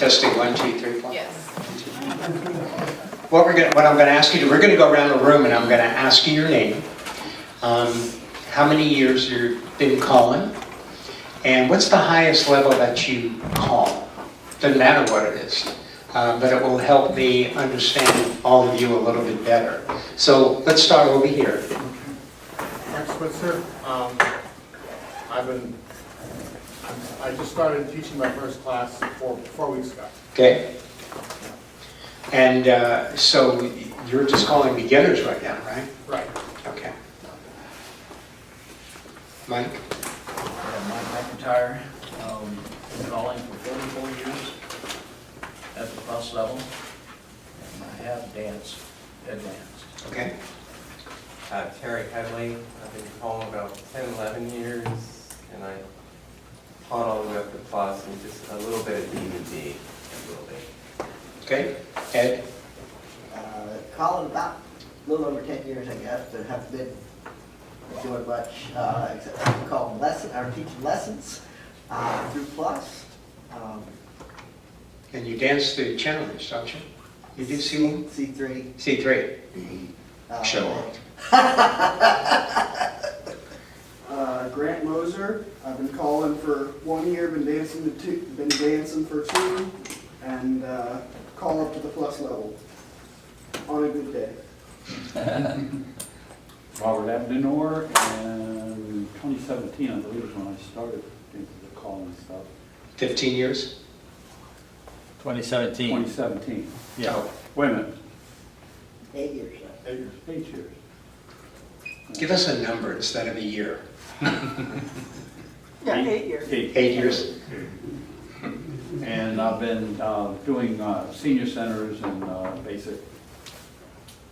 Testing 1, 2, 3, 4. Yes. What I'm going to ask you to, we're going to go around the room and I'm going to ask you your name, how many years you've been calling, and what's the highest level that you call. Doesn't matter what it is, but it will help me understand all of you a little bit better. So let's start over here. Mark Switzer. I just started teaching my first class 4 weeks ago. Okay. And so you're just calling beginners right now, right? Right. Okay. Mike? Mike McIntyre, been calling for 44 years at the plus level, and I have danced advanced. Okay. Terry Headley, I've been calling about 10, 11 years, and I taught all the way up to plus and just a little bit of DVD, a little bit. Okay. Ed? Calling about a little over 10 years, I guess, but haven't been doing much except calling or teaching lessons through Plus. And you dance the challenge, don't you? You do C1? C3. C3. Show off. Grant Moser. I've been calling for 1 year, been dancing for 2, and call up to the plus level on a good day. Robert Abdenor, and 2017, I believe, is when I started into the calling stuff. 15 years? 2017. 2017. Yeah. Oh. Wait a minute. 8 years. 8 years. 8 years. Give us a number instead of a year. Yeah, 8 years. 8 years? And I've been doing senior centers and basic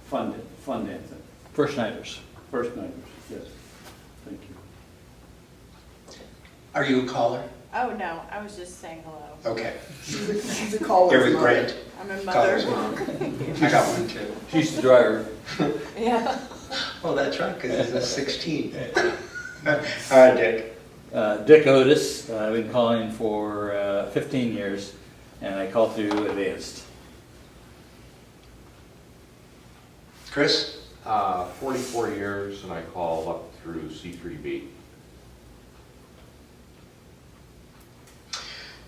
fun dancing. First nighters. First nighters, yes. Thank you. Are you a caller? Oh, no, I was just saying hello. Okay. She's a caller. You're with Grant? I'm a Caller's mother. mom. I got one too. She's the driver. Yeah. Oh, that's right, because it's a 16. All right, Dick. Dick Otis, I've been calling for 15 years, and I call through advanced. Chris? 44 years, and I call up through C3B.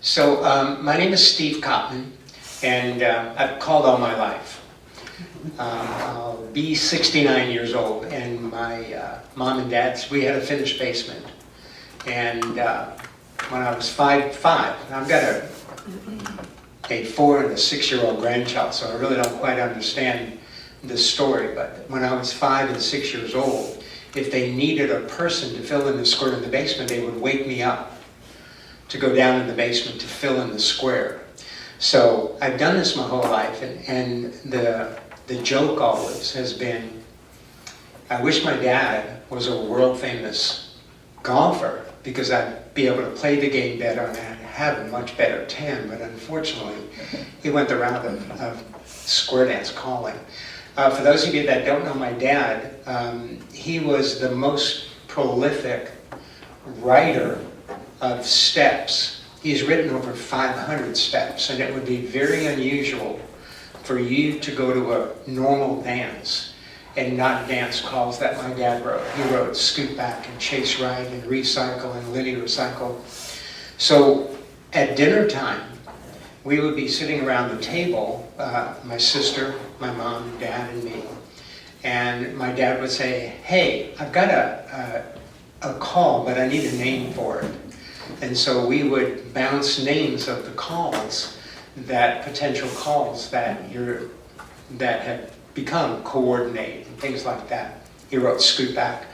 So my name is Steve Kopman, and I've called all my life. I'll be 69 years old, and my mom and dad's, we had a finished basement. And when I was five, I've got a 4 and a 6-year-old grandchild, so I really don't quite understand this story, but when I was 5 and 6 years old, if they needed a person to fill in the square in the basement, they would wake me up to go down in the basement to fill in the square. So I've done this my whole life, and the joke always has been, I wish my dad was a world famous golfer because I'd be able to play the game better and I'd have a much better tan, but unfortunately he went the route of square dance calling. For those of you that don't know my dad, he was the most prolific writer of steps. He's written over 500 steps, and it would be very unusual for you to go to a normal dance and not dance calls that my dad wrote. He wrote scoot back and chase right and recycle and linear cycle. So at dinner time, we would be sitting around the table, my sister, my mom, dad, and me. And my dad would say, hey, I've got a call, but I need a name for it. And so we would bounce names of the calls, that potential calls that have become coordinate and things like that. He wrote scoot back.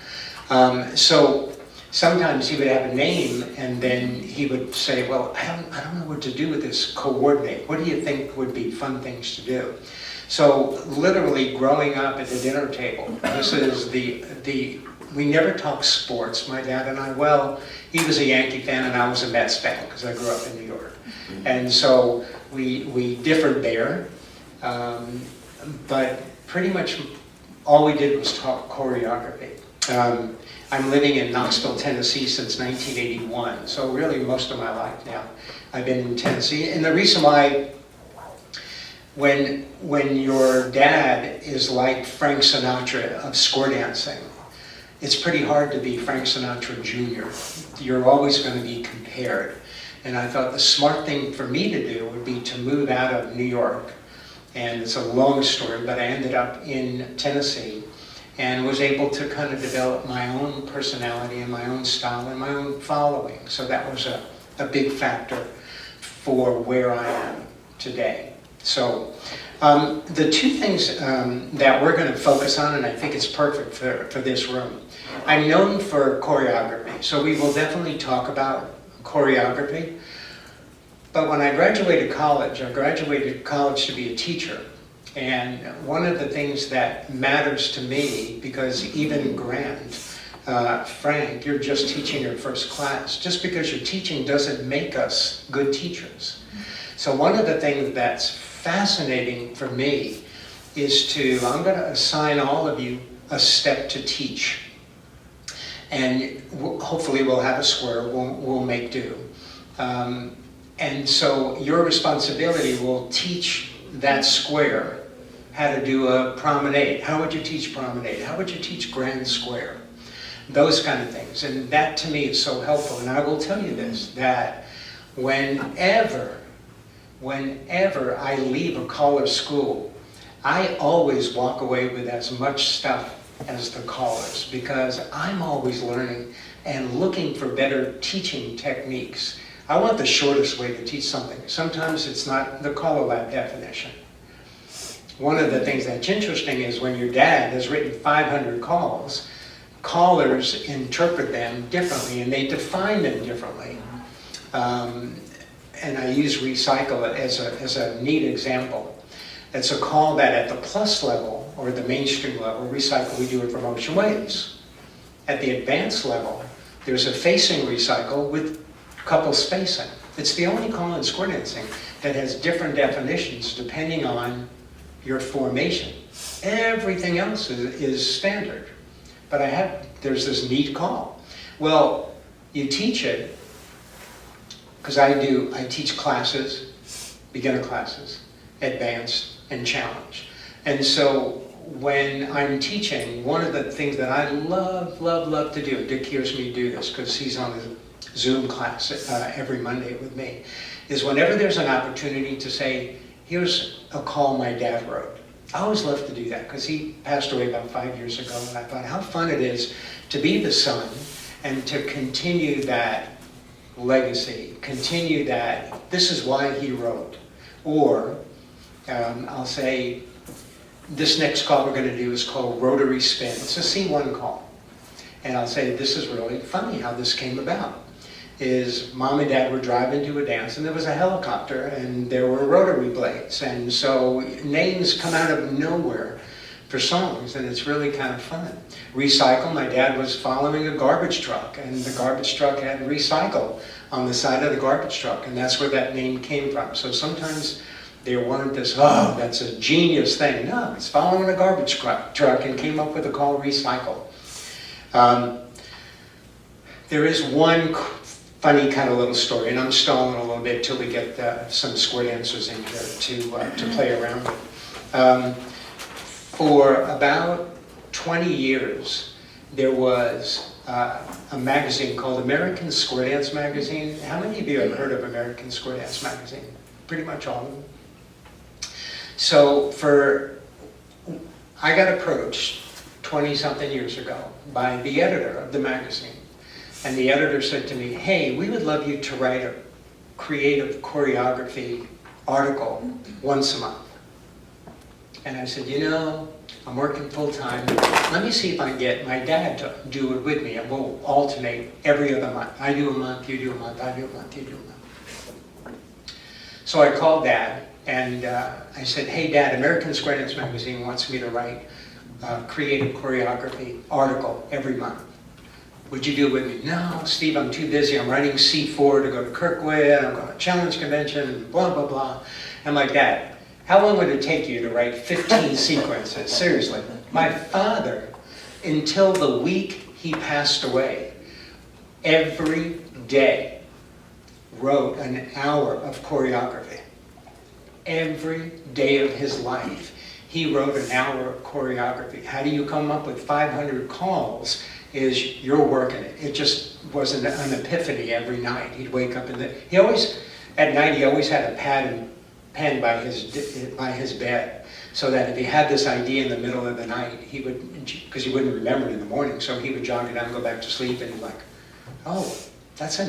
So sometimes he would have a name and then he would say, well, I don't know what to do with this coordinate. What do you think would be fun things to do? So literally growing up at the dinner table, this is we never talked sports, my dad and I. Well, he was a Yankee fan and I was a Mets fan because I grew up in New York. And so we differed there, but pretty much all we did was talk choreography. I'm living in Knoxville, Tennessee since 1981, so really most of my life now I've been in Tennessee. And the reason why, when your dad is like Frank Sinatra of square dancing, it's pretty hard to be Frank Sinatra Jr. You're always going to be compared. And I thought the smart thing for me to do would be to move out of New York. And it's a long story, but I ended up in Tennessee and was able to kind of develop my own personality and my own style and my own following. So that was a big factor for where I am today. So the two things that we're going to focus on, and I think it's perfect for this room. I'm known for choreography, so we will definitely talk about choreography. But when I graduated college to be a teacher. And one of the things that matters to me, because even Grant, Frank, you're just teaching your first class. Just because you're teaching doesn't make us good teachers. So one of the things that's fascinating for me is I'm going to assign all of you a step to teach. And hopefully we'll have a square, we'll make do. And so your responsibility will teach that square how to do a promenade. How would you teach promenade? How would you teach grand square? Those kind of things. And that to me is so helpful. And I will tell you this, that whenever I leave a caller school, I always walk away with as much stuff as the callers, because I'm always learning and looking for better teaching techniques. I want the shortest way to teach something. Sometimes it's not the caller lab definition. One of the things that's interesting is when your dad has written 500 calls, callers interpret them differently and they define them differently. And I use recycle as a neat example. It's a call that at the plus level, or the mainstream level, recycle, we do it for motion waves. At the advanced level, there's a facing recycle with couple spacing. It's the only call in square dancing that has different definitions depending on your formation. Everything else is standard. But there's this neat call. Well, you teach it, because I teach classes, beginner classes, advanced, and challenge. And so when I'm teaching, one of the things that I love to do, Dick hears me do this because he's on a Zoom class every Monday with me, is whenever there's an opportunity to say, here's a call my dad wrote. I always love to do that because he passed away about 5 years ago, and I thought how fun it is to be the son and to continue that legacy, continue that, this is why he wrote. Or I'll say, this next call we're going to do is called Rotary Spin. It's a C1 call. And I'll say, this is really funny how this came about. Is Mom and Dad were driving to a dance and there was a helicopter and there were rotary blades. And so names come out of nowhere for songs, and it's really kind of fun. Recycle, my dad was following a garbage truck, and the garbage truck had recycle on the side of the garbage truck, and that's where that name came from. So sometimes they weren't this, oh, that's a genius thing. No, it's following a garbage truck and came up with a call recycle. There is one funny kind of little story, and I'm stalling a little bit till we get some square dancers in here to play around with. For about 20 years, there was a magazine called American Square Dance Magazine. How many of you have heard of American Square Dance Magazine? Pretty much all of them. So I got approached 20-something years ago by the editor of the magazine. And the editor said to me, hey, we would love you to write a creative choreography article once a month. And I said, you know, I'm working full time. Let me see if I can get my dad to do it with me, and we'll alternate every other month. I do a month, you do a month, I do a month, you do a month. So I called Dad, and I said, hey Dad, American Square Dance Magazine wants me to write a creative choreography article every month. Would you do it with me? No, Steve, I'm too busy. I'm writing C4 to go to Kirkwood. I'm going to Challenge Convention, blah, blah, blah. I'm like, Dad, how long would it take you to write 15 sequences? Seriously. My father, until the week he passed away, every day wrote an hour of choreography. Every day of his life, he wrote an hour of choreography. How do you come up with 500 calls? Is you're working it. It just was an epiphany every night. He'd wake up at night he always had a pad and pen by his bed, so that if he had this idea in the middle of the night, he would, because he wouldn't remember it in the morning, so he would jot it down, go back to sleep, and he'd like, oh, that's a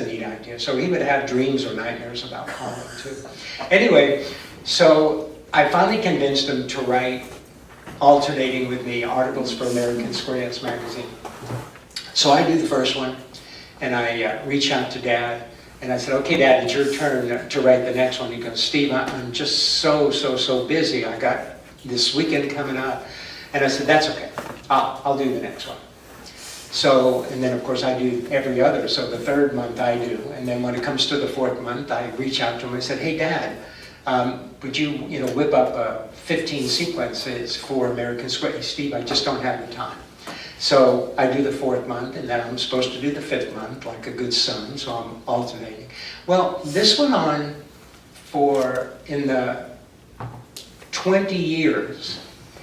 neat idea. So he would have dreams or nightmares about calling too. Anyway, so I finally convinced him to write, alternating with me, articles for American Square Dance magazine. So I do the first one, and I reach out to Dad, and I said, okay, Dad, it's your turn to write the next one. He goes, Steve, I'm just so busy. I got this weekend coming up. And I said, that's okay. I'll do the next one. So, and then of course I do every other. So the third month I do. And then when it comes to the fourth month, I reach out to him and I said, hey, Dad, would you whip up 15 sequences for American Square? Steve, I just don't have the time. So I do the fourth month, and then I'm supposed to do the fifth month, like a good son, so I'm alternating. Well, this went on in the 20 years.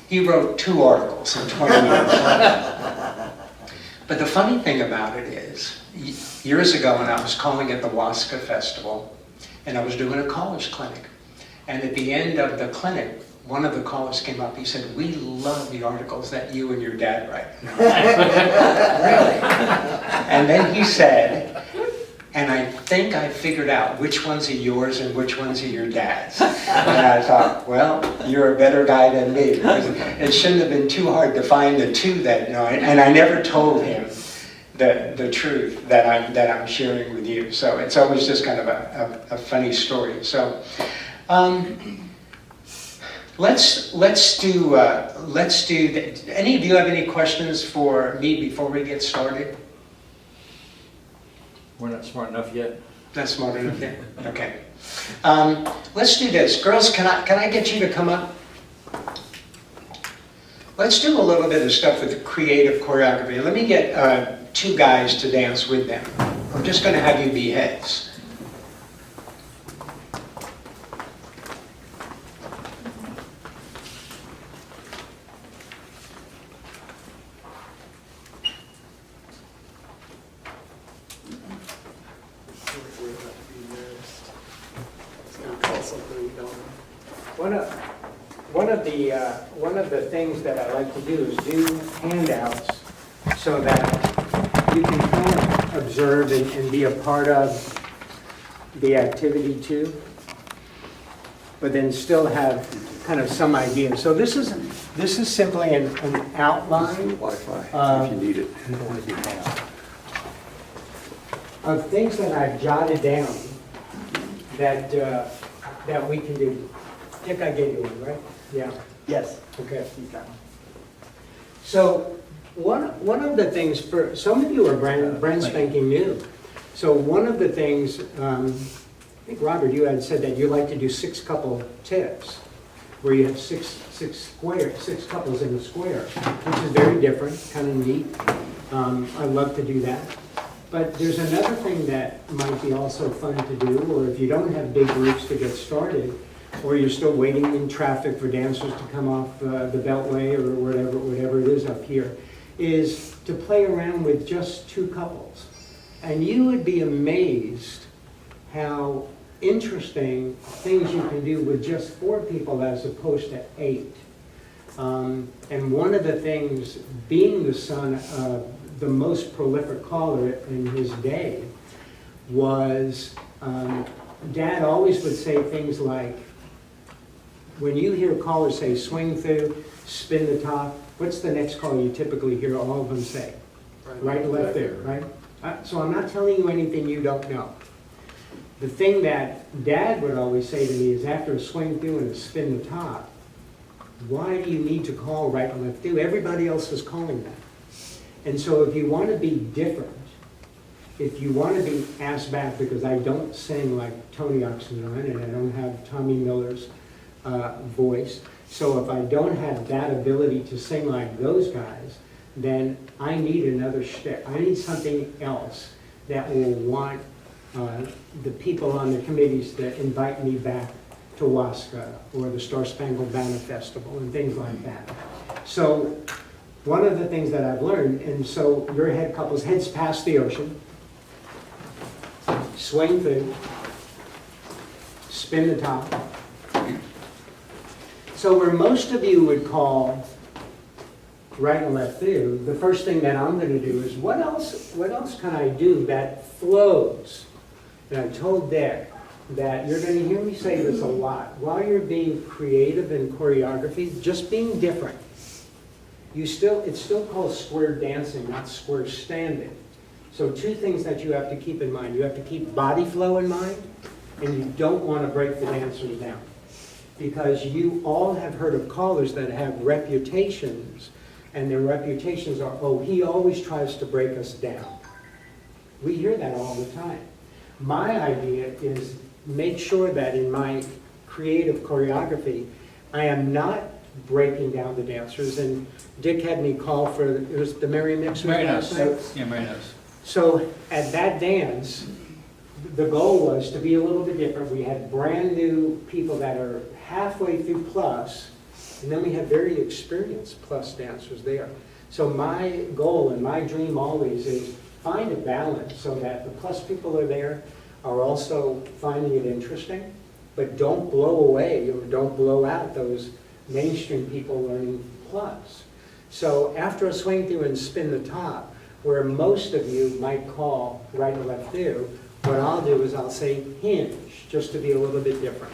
He wrote 2 articles in 20 years. But the funny thing about it is, years ago when I was calling at the Wasca Festival, and I was doing a college clinic, and at the end of the clinic, one of the callers came up, he said, we love the articles that you and your dad write. Really? And then he said, and I think I figured out which ones are yours and which ones are your dad's. And I thought, well, you're a better guy than me, because it shouldn't have been too hard to find the 2 that know. And I never told him the truth that I'm sharing with you. So it's always just kind of a funny story. So. Let's do. Any of you have any questions for me before we get started? We're not smart enough yet. Not smart enough yet. Okay. Let's do this, girls. Can I get you to come up? Let's do a little bit of stuff with creative choreography. Let me get 2 guys to dance with them. I'm just going to have you be heads. One of the things that I like to do is do handouts so that you can kind of observe and be a part of the activity too, but then still have kind of some idea. So this is simply an outline Wi-Fi, if you need it. of things that I've jotted down that we can do. Dick, I gave you one, right? Yeah. Yes. Okay. So one of the things, for some of you are brand spanking new. So one of the things, I think Robert, you had said that you like to do 6 couple tips, where you have six couples in a square, which is very different, kind of neat. I love to do that. But there's another thing that might be also fun to do, or if you don't have big groups to get started, or you're still waiting in traffic for dancers to come off the Beltway or whatever it is up here, is to play around with just 2 couples. And you would be amazed how interesting things you can do with just 4 people as opposed to 8. And one of the things, being the son of the most prolific caller in his day, was Dad always would say things like, when you hear callers say swing through, spin the top, what's the next call you typically hear all of them say? Right, left there, right? So I'm not telling you anything you don't know. The thing that Dad would always say to me is, after a swing through and a spin the top, why do you need to call right and left through? Everybody else is calling that. And so if you want to be different, if you want to be asked back, because I don't sing like Tony Oxendine and I don't have Tommy Miller's voice, so if I don't have that ability to sing like those guys, then I need another shtick. I need something else that will want the people on the committees to invite me back to Wasca or the Star Spangled Banner Festival and things like that. So one of the things that I've learned, and so your head couples heads past the ocean, swing through, spin the top. So where most of you would call right and left through, the first thing that I'm going to do is what else can I do that flows? And I told Dick that you're going to hear me say this a lot. While you're being creative in choreography, just being different. It's still called square dancing, not square standing. So two things that you have to keep in mind. You have to keep body flow in mind, and you don't want to break the dancers down. Because you all have heard of callers that have reputations, and their reputations are, oh, he always tries to break us down. We hear that all the time. My idea is make sure that in my creative choreography, I am not breaking down the dancers. And Dick had me call for, it was the Merry Mixers last night. Yeah, Mary knows. So at that dance, the goal was to be a little bit different. We had brand new people that are halfway through plus, and then we have very experienced plus dancers there. So my goal and my dream always is find a balance so that the plus people are there are also finding it interesting, but don't blow away or don't blow out those mainstream people learning plus. So after a swing through and spin the top, where most of you might call right and left through, what I'll do is I'll say hinge, just to be a little bit different.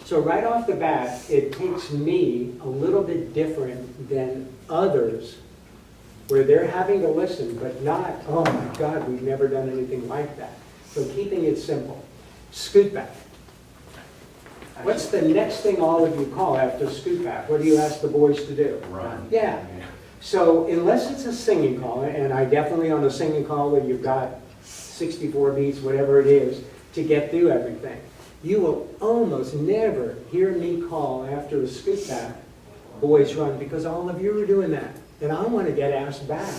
So right off the bat, it takes me a little bit different than others, where they're having to listen, but not, oh my God, we've never done anything like that. So keeping it simple. Scoot back. What's the next thing all of you call after scoot back? What do you ask the boys to do? Run. Yeah. So unless it's a singing call, and I definitely on a singing call where you've got 64 beats, whatever it is, to get through everything, you will almost never hear me call after a scoot back, boys run, because all of you are doing that. And I want to get asked back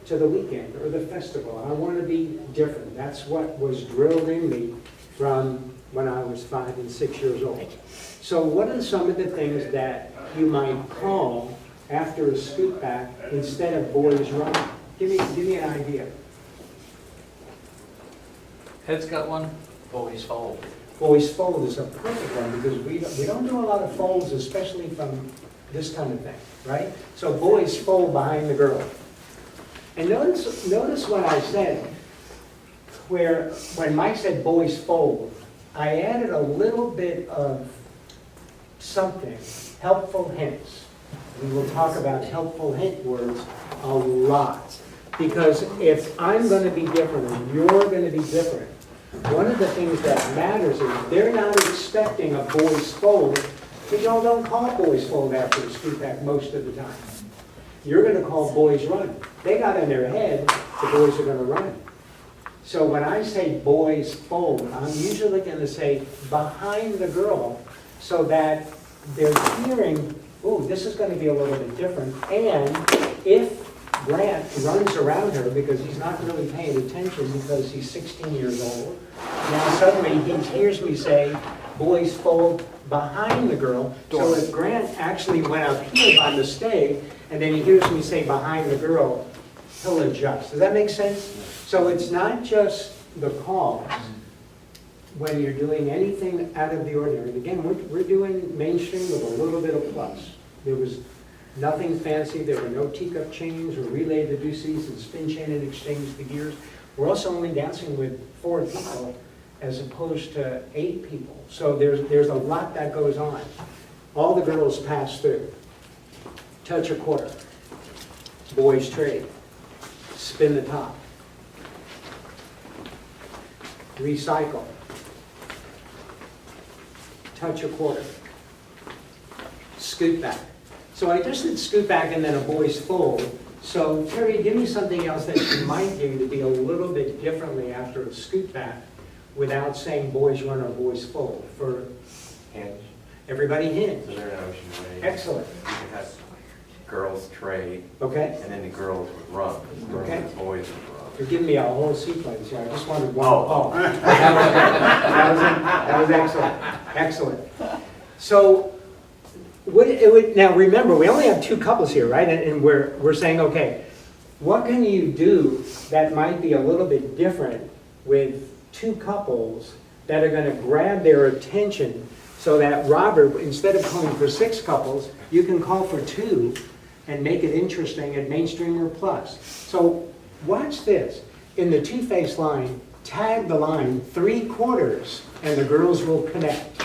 to the weekend or the festival. I want to be different. That's what was drilled in me from when I was 5 and 6 years old. So what are some of the things that you might call after a scoot back instead of boys run? Give me an idea. Head's got one. Boys fold. Boys fold is a perfect one because we don't do a lot of folds, especially from this kind of thing, right? So boys fold behind the girl. And notice what I said, when Mike said boys fold, I added a little bit of something, helpful hints. We will talk about helpful hint words a lot. Because if I'm going to be different and you're going to be different, one of the things that matters is they're not expecting a boys fold, because y'all don't call boys fold after the scoot back most of the time. You're going to call boys run. They got in their head the boys are going to run. So when I say boys fold, I'm usually going to say behind the girl so that they're hearing, oh, this is going to be a little bit different. And if Grant runs around her because he's not really paying attention because he's 16 years old, now suddenly he hears me say, boys fold behind the girl. So if Grant actually went up here by mistake, and then he hears me say behind the girl, he'll adjust. Does that make sense? So it's not just the calls when you're doing anything out of the ordinary. And again, we're doing mainstream with a little bit of plus. There was nothing fancy. There were no teacup chains or relay to deuces and spin chain and exchange the gears. We're also only dancing with 4 people as opposed to 8 people. So there's a lot that goes on. All the girls pass through. Touch a quarter. Boys trade. Spin the top. Recycle. Touch a quarter. Scoot back. So I just did scoot back and then a boys fold. So Terry, give me something else that you might do to be a little bit differently after a scoot back without saying boys run or boys fold. For Hinge. everybody hinge. So they're in ocean wave. Excellent. You can have girls trade, Okay? and then the girls would run. Okay. The boys would run. You're giving me a whole sequence here, I just wanted one. Oh. That was excellent, excellent. So, now remember, we only have 2 couples here, right? And we're saying, okay, what can you do that might be a little bit different with 2 couples that are gonna grab their attention so that Robert, instead of calling for 6 couples, you can call for 2 and make it interesting at Mainstream or Plus. So watch this. In the 2-face line, tag the line 3/4 and the girls will connect.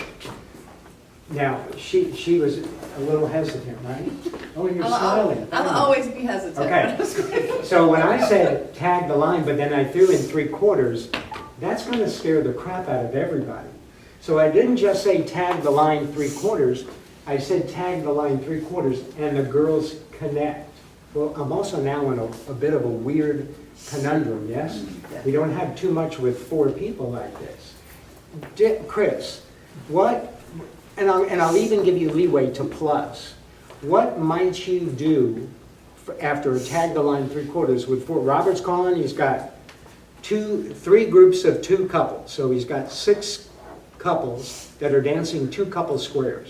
Now, she was a little hesitant, right? Oh, you're smiling. I'll always be hesitant. Okay. So when I said tag the line, but then I threw in 3/4, that's going to scare the crap out of everybody. So I didn't just say tag the line 3/4, I said tag the line 3/4 and the girls connect. Well, I'm also now in a bit of a weird conundrum, yes? We don't have too much with 4 people like this. Chris, what, and I'll even give you leeway to plus, what might you do after a tag the line 3/4 with 4? Robert's calling, he's got 3 groups of 2 couples, so he's got 6 couples that are dancing 2 couple squares.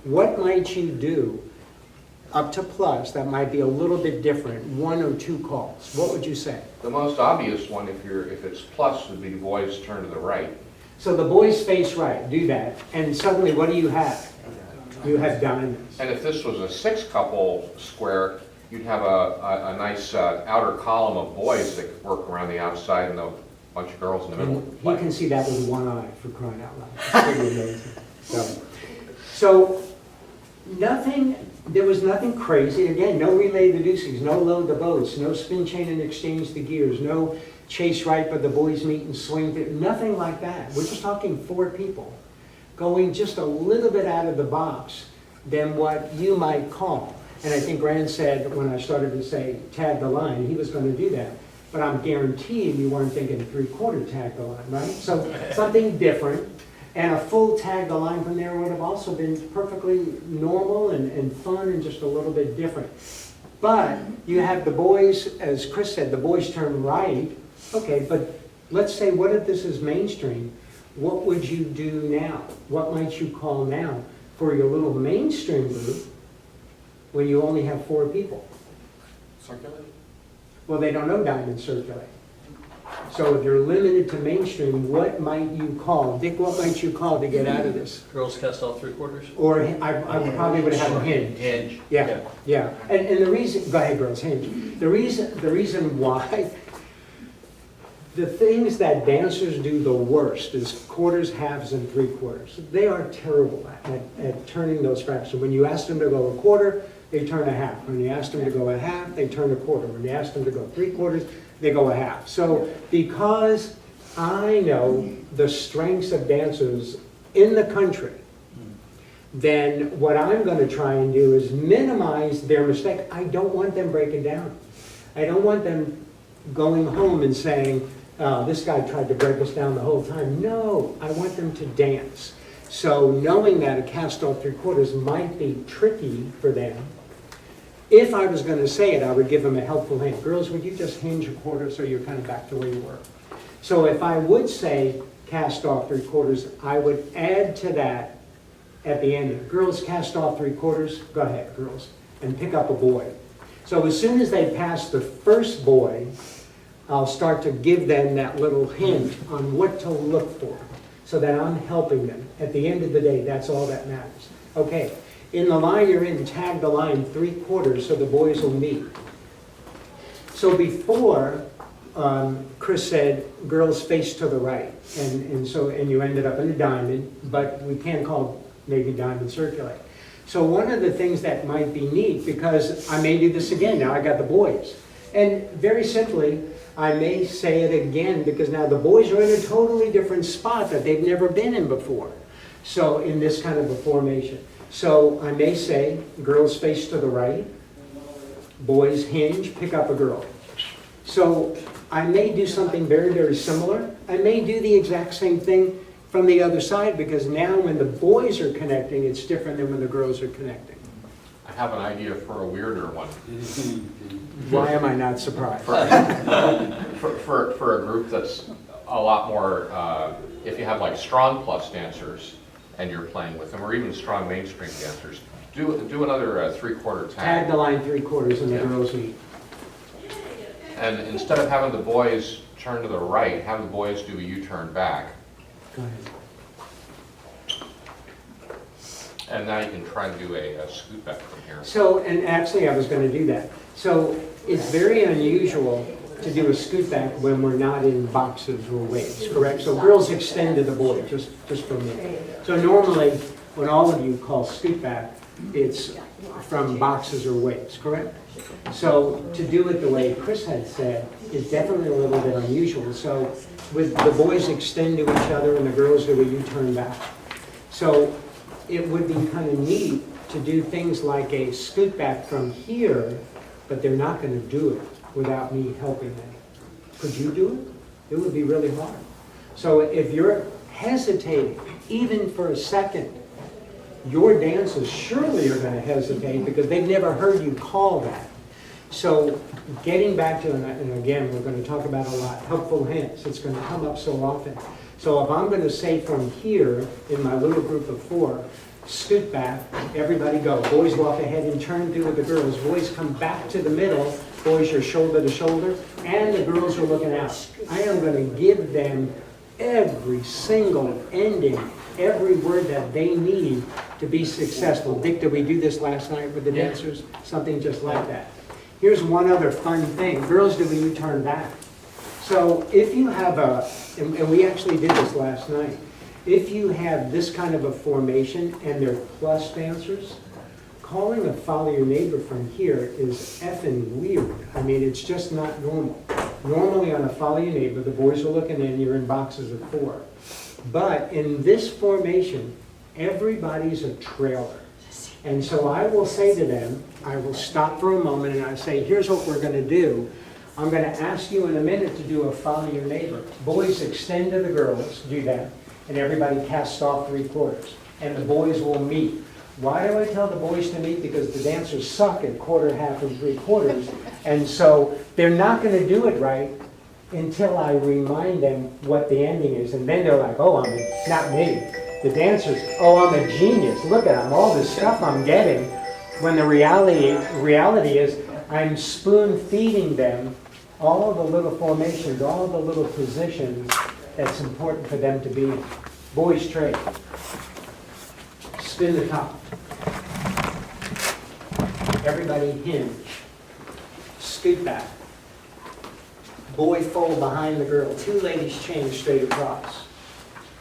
What might you do up to plus that might be a little bit different, 1 or 2 calls? What would you say? The most obvious one, if it's plus, would be the boys turn to the right. So the boys face right, do that, and suddenly what do you have? You have diamonds. And if this was a 6-couple square, you'd have a nice outer column of boys that could work around the outside and a bunch of girls in the middle. And he can see that with 1 eye, for crying out loud. It's pretty amazing. So there was nothing crazy. Again, no relay the deuces, no load the boats, no spin chain and exchange the gears, no chase right but the boys meet and swing, nothing like that. We're just talking 4 people going just a little bit out of the box than what you might call. And I think Rand said when I started to say tag the line, he was going to do that. But I'm guaranteeing you weren't thinking 3/4 tag the line, right? So something different. And a full tag the line from there would have also been perfectly normal and fun and just a little bit different. But you have the boys, as Chris said, the boys turn right. Okay, but let's say, what if this is mainstream? What would you do now? What might you call now for your little mainstream group when you only have 4 people? Circulate? Well, they don't know diamond circulate. So if you're limited to mainstream, what might you call? Dick, what might you call to get out of this? Girls cast off 3/4? Or I probably would have a hinge. Hinge. Yeah, yeah. And the reason, go ahead, girls, hinge. The reason why, the things that dancers do the worst is quarters, halves, and 3/4. They are terrible at turning those fractions. When you ask them to go a quarter, they turn a half. When you ask them to go a half, they turn a quarter. When you ask them to go 3/4, they go a half. So because I know the strengths of dancers in the country, then what I'm going to try and do is minimize their mistake. I don't want them breaking down. I don't want them going home and saying, this guy tried to break us down the whole time. No, I want them to dance. So knowing that a cast off 3/4 might be tricky for them, if I was going to say it, I would give them a helpful hint. Girls, would you just hinge a quarter so you're kind of back to where you were? So if I would say cast off 3/4, I would add to that at the end. Girls, cast off 3/4. Go ahead, girls, and pick up a boy. So as soon as they pass the first boy, I'll start to give them that little hint on what to look for so that I'm helping them. At the end of the day, that's all that matters. Okay. In the line you're in, tag the line 3/4 so the boys will meet. So before, Chris said girls face to the right, and you ended up in a diamond, but we can't call maybe diamond circulate. So one of the things that might be neat, because I may do this again, now I got the boys, and very simply, I may say it again because now the boys are in a totally different spot that they've never been in before. So in this kind of a formation. So I may say, girls face to the right, boys hinge, pick up a girl. So I may do something very, very similar. I may do the exact same thing from the other side because now when the boys are connecting, it's different than when the girls are connecting. I have an idea for a weirder one. Why am I not surprised? For a group that's a lot more, if you have like strong plus dancers and you're playing with them, or even strong mainstream dancers, do another three-quarter Tag tag. the line 3/4 and the Yeah. girls lead. And instead of having the boys turn to the right, have the boys do a U-turn back. Go ahead. And now you can try to do a scoot back from here. So, and actually I was going to do that. So it's very unusual to do a scoot back when we're not in boxes or weights, correct? So girls extend to the boy, just for a minute. So normally, when all of you call scoot back, it's from boxes or weights, correct? So to do it the way Chris had said is definitely a little bit unusual. So with the boys extend to each other and the girls do a U-turn back. So it would be kind of neat to do things like a scoot back from here, but they're not going to do it without me helping them. Could you do it? It would be really hard. So if you're hesitating, even for a second, your dancers surely are going to hesitate because they've never heard you call that. So getting back to, and again, we're going to talk about a lot, helpful hints. It's going to come up so often. So if I'm going to say from here, in my little group of 4, scoot back, everybody go. Boys walk ahead and turn through with the girls. Boys come back to the middle. Boys are shoulder to shoulder. And the girls are looking out. I am going to give them every single ending, every word that they need to be successful. Dick, did we do this last night with the dancers? Something just like that. Here's one other fun thing. Girls do a U-turn back. So if you have and we actually did this last night, if you have this kind of a formation and they're plus dancers, calling a follow your neighbor from here is effing weird. I mean, it's just not normal. Normally on a follow your neighbor, the boys are looking in, you're in boxes of 4. But in this formation, everybody's a trailer. And so I will say to them, I will stop for a moment and I say, here's what we're going to do. I'm going to ask you in a minute to do a follow your neighbor. Boys extend to the girls, do that, and everybody casts off 3/4. And the boys will meet. Why do I tell the boys to meet? Because the dancers suck at quarter, half, and 3/4. And so they're not going to do it right until I remind them what the ending is. And then they're like, oh, not me. The dancers, oh, I'm a genius. Look at them, all this stuff I'm getting. When the reality is I'm spoon feeding them all the little formations, all the little positions that's important for them to be. Boys trade. Spin the top. Everybody hinge. Scoot back. Boy fold behind the girl. 2 ladies chain straight across.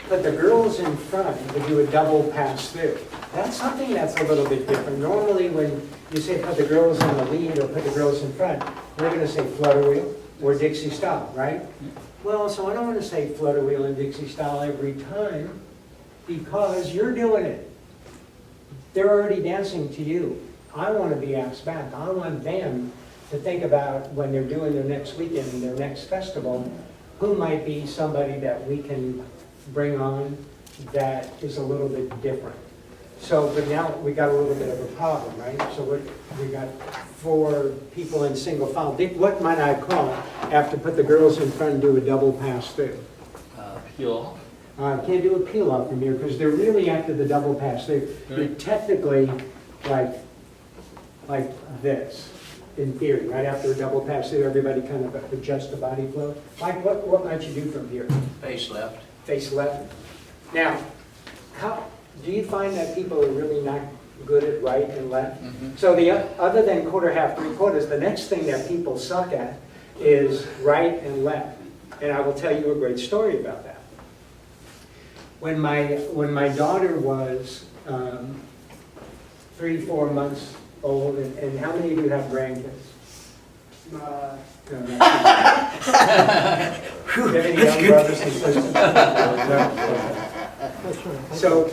Put the girls in front and do a double pass through. That's something that's a little bit different. Normally when you say put the girls in the lead or put the girls in front, we're going to say flutter wheel or Dixie style, right? Well, so I don't want to say flutter wheel and Dixie style every time because you're doing it. They're already dancing to you. I want to be asked back. I want them to think about when they're doing their next weekend, their next festival, who might be somebody that we can bring on that is a little bit different. So, but now we got a little bit of a problem, right? So we got 4 people in single file. What might I call after put the girls in front and do a double pass through? Peel. Can't do a peel off from here because they're really after the double pass. They're technically like this, in theory, right after a double pass through, everybody kind of adjusts the body flow. Like what might you do from here? Face left. Face left. Now, do you find that people are really not good at right and left? Mm-hmm. So other than quarter, half, 3/4, the next thing that people suck at is right and left. And I will tell you a great story about that. When my daughter was 3-4 months old, and how many of you have grandkids? No, not do you have any young brothers and sisters? No? So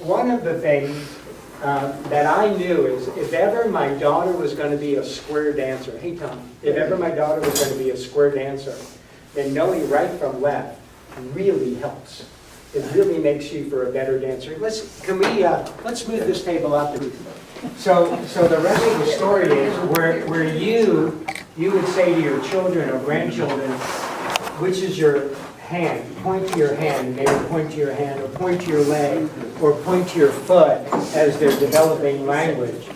one of the things that I knew is if ever my daughter was going to be a square dancer, hey Tom, if ever my daughter was going to be a square dancer, then knowing right from left really helps. It really makes you for a better dancer. Let's move this table up. So the rest of the story is where you would say to your children or grandchildren, which is your hand? Point to your hand, maybe point to your hand, or point to your leg, or point to your foot as they're developing language.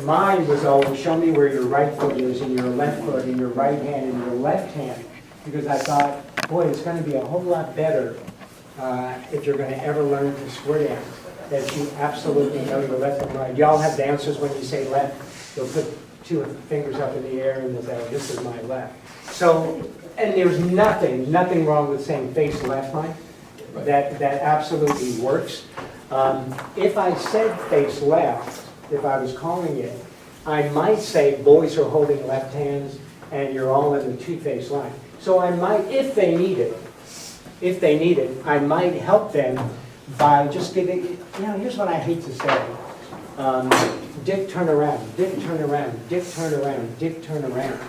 Mine was always, show me where your right foot is, and your left foot, and your right hand, and your left hand. Because I thought, boy, it's going to be a whole lot better if you're going to ever learn to square dance, that you absolutely know your left and right. Y'all have dancers when you say left, they'll put two fingers up in the air and they'll say, oh, this is my left. So, and there's nothing wrong with saying face left, Mike. That absolutely works. If I said face left, if I was calling it, I might say boys are holding left hands and you're all in the two-face line. So I might, if they need it, I might help them by just giving, here's what I hate to say. Dick, turn around, Dick, turn around, Dick, turn around, Dick, turn around.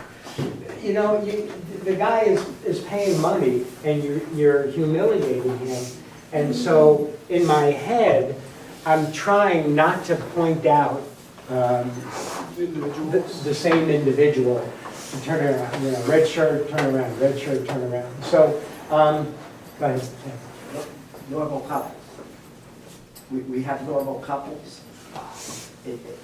The guy is paying money and you're humiliating him. And so in my head, I'm trying not to point out the same individual. Turn around, red shirt, turn around, red shirt, turn around. So, go ahead. Normal couples. We have normal couples,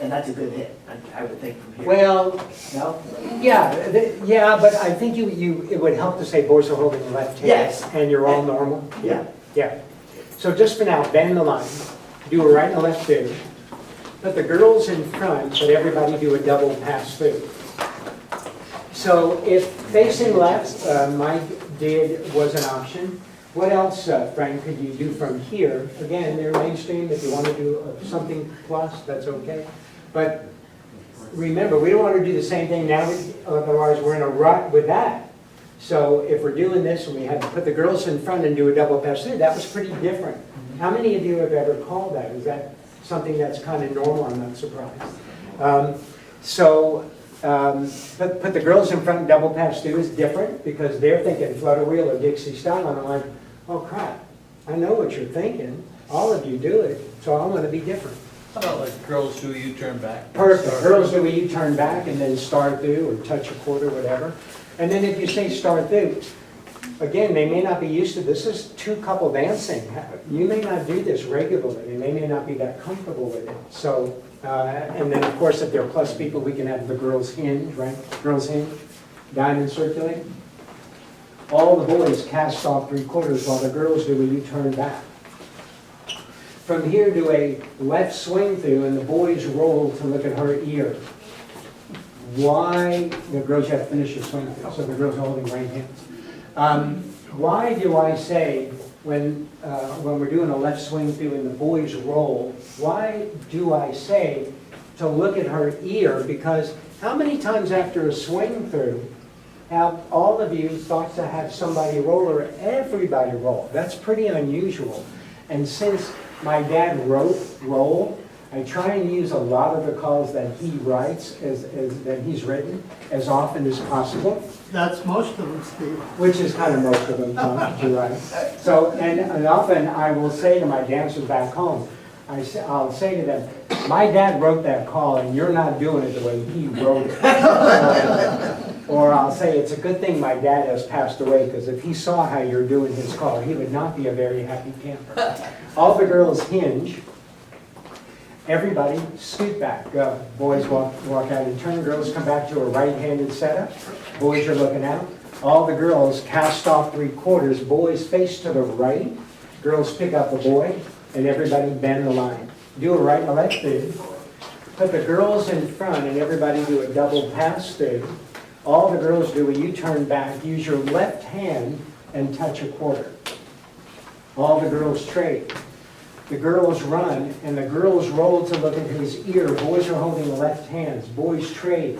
and that's a good hit, I would think from here. Well, No? yeah, but I think it would help to say boys are holding the left hand. Yes. And you're all normal. Yeah. Yeah. So just for now, bend the line. Do a right and a left through. Put the girls in front, but everybody do a double pass through. So if facing left, Mike was an option. What else, Frank, could you do from here? Again, they're mainstream. If you want to do something plus, that's okay. But remember, we don't want to do the same thing now, otherwise we're in a rut with that. So if we're doing this and we had to put the girls in front and do a double pass through, that was pretty different. How many of you have ever called that? Is that something that's kind of normal? I'm not surprised. Put the girls in front and double pass through is different because they're thinking flutter wheel or Dixie style, and I'm like, oh crap, I know what you're thinking. All of you do it, so I want to be different. How about like girls do U-turn back? Perfect. Girls do a U-turn back and then start through or touch a quarter, whatever. And then if you say start through, again, they may not be used to this. This is two-couple dancing. You may not do this regularly, and they may not be that comfortable with it. So, and then of course, if they're plus people, we can have the girls hinge, right? Girls hinge, diamond circulate. All the boys cast off three quarters while the girls do a U-turn back. From here, do a left swing through, and the boys roll to look at her ear. Why? The girls have to finish your swing through, so the girls are holding right hands. Why do I say when we're doing a left swing through and the boys roll, why do I say to look at her ear? Because how many times after a swing through have all of you thought to have somebody roll or everybody roll? That's pretty unusual. And since my dad wrote roll, I try and use a lot of the calls that he writes, that he's written, as often as possible. That's most of them, Steve. Which is kind of most of them, Tom, you're right. So, and often I will say to my dancers back home, I'll say to them, my dad wrote that call and you're not doing it the way he wrote it. Or I'll say, it's a good thing my dad has passed away, because if he saw how you're doing his call, he would not be a very happy camper. All the girls hinge. Everybody scoot back. Boys walk out and turn. Girls come back to a right-handed setup. Boys are looking out. All the girls cast off three quarters. Boys face to the right. Girls pick up a boy, and everybody bend the line. Do a right and a left through. Put the girls in front, and everybody do a double pass through. All the girls do a U-turn back. Use your left hand and touch a quarter. All the girls trade. The girls run, and the girls roll to look at his ear. Boys are holding the left hands. Boys trade.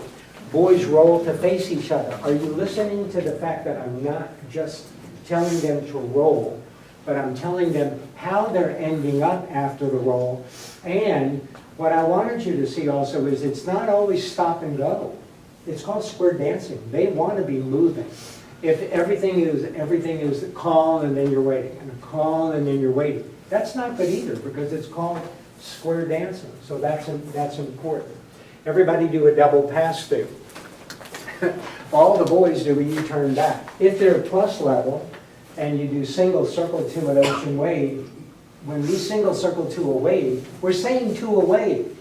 Boys roll to face each other. Are you listening to the fact that I'm not just telling them to roll, but I'm telling them how they're ending up after the roll? And what I wanted you to see also is it's not always stop and go. It's called square dancing. They want to be moving. if everything is a call and then you're waiting, and a call and then you're waiting. That's not good either, because it's called square dancing, so that's important. Everybody do a double pass through. All the boys do a U-turn back. If they're plus level, and you do single circle to an ocean wave, when we single circle to a wave, we're saying to a wave.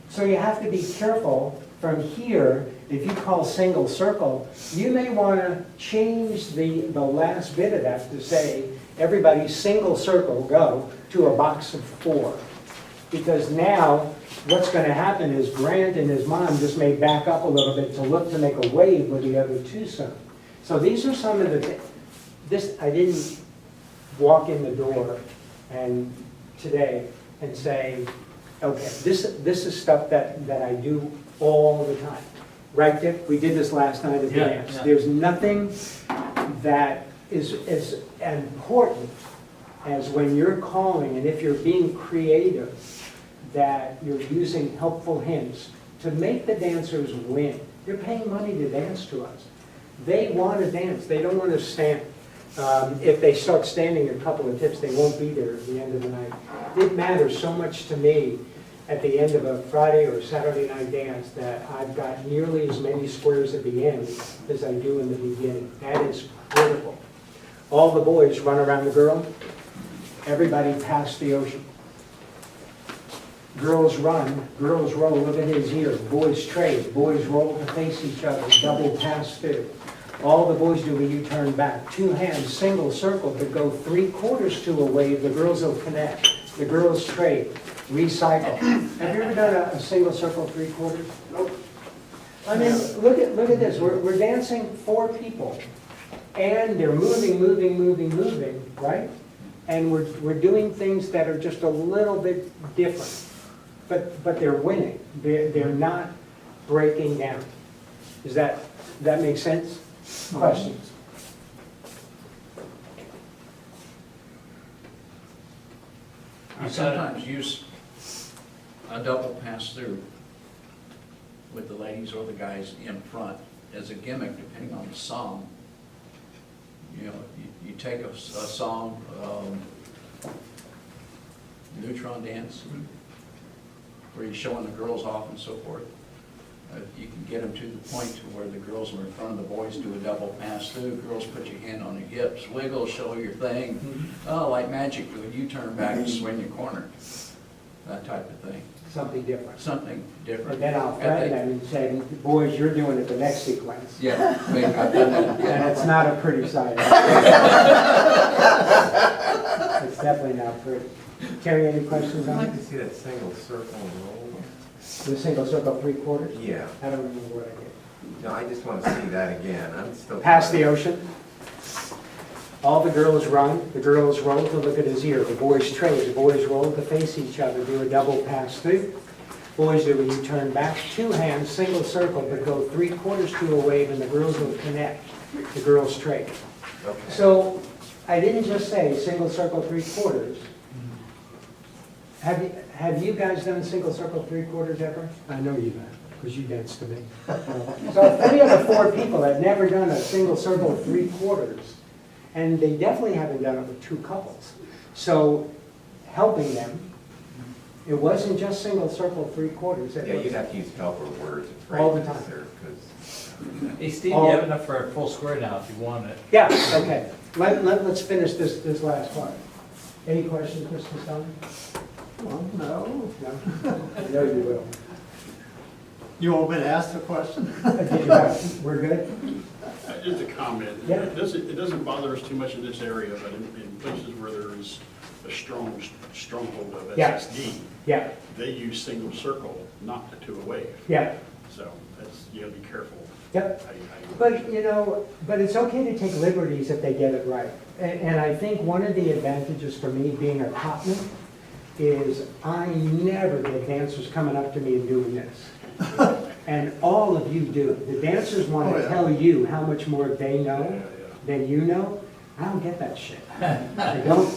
So you have to be careful from here. If you call single circle, you may want to change the last bit of that to say, everybody single circle, go to a box of 4. Because now, what's going to happen is Grant and his mom just may back up a little bit to look to make a wave with the other two son. So these are some of the, I didn't walk in the door and today and say, okay, this is stuff that I do all the time. Right, Dick? We did this last night at the dance. Yeah. There's nothing that is as important as when you're calling, and if you're being creative, that you're using helpful hints to make the dancers win. They're paying money to dance to us. They want to dance. They don't want to stand. If they start standing, a couple of tips, they won't be there at the end of the night. It matters so much to me at the end of a Friday or Saturday night dance that I've got nearly as many squares at the end as I do in the beginning. That is critical. All the boys run around the girl. Everybody past the ocean. Girls run, girls roll, look at his ear. Boys trade, boys roll to face each other, double pass through. All the boys do a U-turn back. 2 hands, single circle, but go 3/4 to a wave. The girls will connect. The girls trade, recycle. Have you ever done a single circle 3/4? Nope. I mean, look at this. We're dancing 4 people, and they're moving, right? And we're doing things that are just a little bit different, but they're winning. They're not breaking down. Does that make sense? Questions? I sometimes use a double pass through with the ladies or the guys in front as a gimmick, depending on the song. You know, you take a song, Neutron Dance, where you're showing the girls off and so forth. You can get them to the point to where the girls are in front of the boys, do a double pass through. Girls put your hand on your hips, wiggle, show your thing. Oh, like magic, do a U-turn back and swing your corner. That type of thing. Something different. Something different. And then I'll threaten them and say, boys, you're doing it the next sequence. Yeah, I mean, I've done that. And it's not a pretty sight. It's definitely not pretty. Terry, any questions I'd on like it? to see that single circle roll. The single circle 3/4? Yeah. I don't remember what I did. No, I just want to see that again. I'm still. Past the ocean. All the girls run, the girls roll to look at his ear. The boys trade, the boys roll to face each other, do a double pass through. Boys do a U-turn back, 2 hands, single circle, but go 3/4 to a wave, and the girls will connect. The girls trade. Okay. So I didn't just say single circle 3/4. Have you guys done single circle 3/4 ever? I know you have, because you danced to me. So 3 of the 4 people have never done a single circle 3/4, and they definitely haven't done it with 2 couples. So helping them, it wasn't just single circle 3/4. Yeah, you'd have to use helper words and phrases. All the time. There, 'cause Hey, Steve, you have enough for a full square now if you want it. Yeah, okay. Let's finish this last part. Any questions, Mr. Stone? Well, no. No? I know you will. You want me to ask the question? We're good? Just a comment. Yeah. It doesn't bother us too much in this area, but in places where there is a stronghold of Yeah. SSD, Yeah, they use single circle, not to a wave. yeah, So you gotta be careful. yep. how you But, but it's okay to take liberties if they get it right. And I think one of the advantages for me being a Kopman is I never get dancers coming up to me and doing this. And all of you do. The dancers want to tell you how much more they know than you know. I don't get that shit. I don't.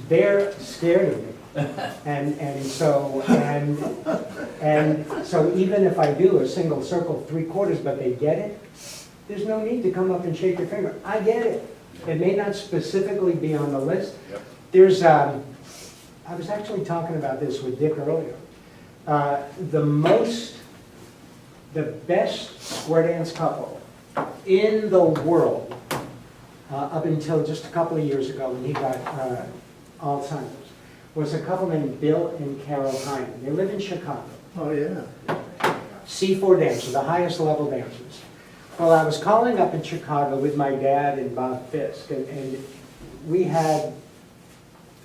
They're scared of me. And so even if I do a single circle 3/4, but they get it, there's no need to come up and shake your finger. I get it. It may not specifically be on the list. Yep. There's, I was actually talking about this with Dick earlier. The best square dance couple in the world, up until just a couple of years ago when he got Alzheimer's, was a couple named Bill and Carol Hyman. They live in Chicago. Oh, yeah. C4 dancers, the highest level dancers. Well, I was calling up in Chicago with my dad and Bob Fisk, and we had,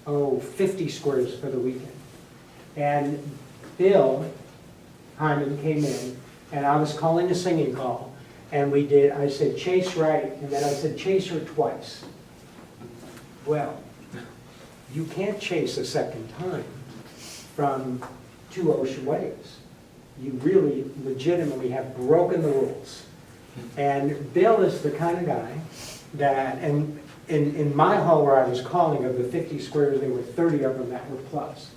50 squares for the weekend. And Bill Hyman came in, and I was calling a singing call, and I said, chase right, and then I said, chase her twice. Well, you can't chase a second time from 2 ocean waves. You really legitimately have broken the rules. And Bill is the kind of guy that, and in my hall where I was calling, of the 50 squares, there were 30 of them that were plus.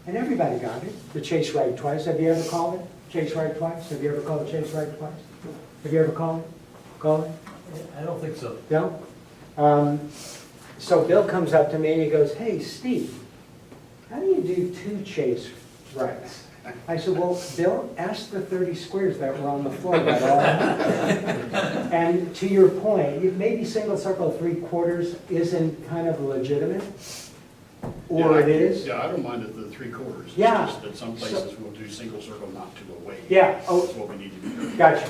And everybody got it, the chase right twice. Have you ever called it? Chase right twice? Have you ever called it chase right twice? Have you ever called it? Called it? I don't think so. No? So Bill comes up to me and he goes, hey, Steve, how do you do 2 chase rights? I said, well, Bill, ask the 30 squares that were on the floor. That all and to your point, maybe single circle 3/4 isn't kind of legitimate, or Yeah, it is. Yeah, I don't mind the 3/4. It's Yeah. just that some places will do single circle, not 2 away. Yeah, That's what we need to be doing. Gotcha.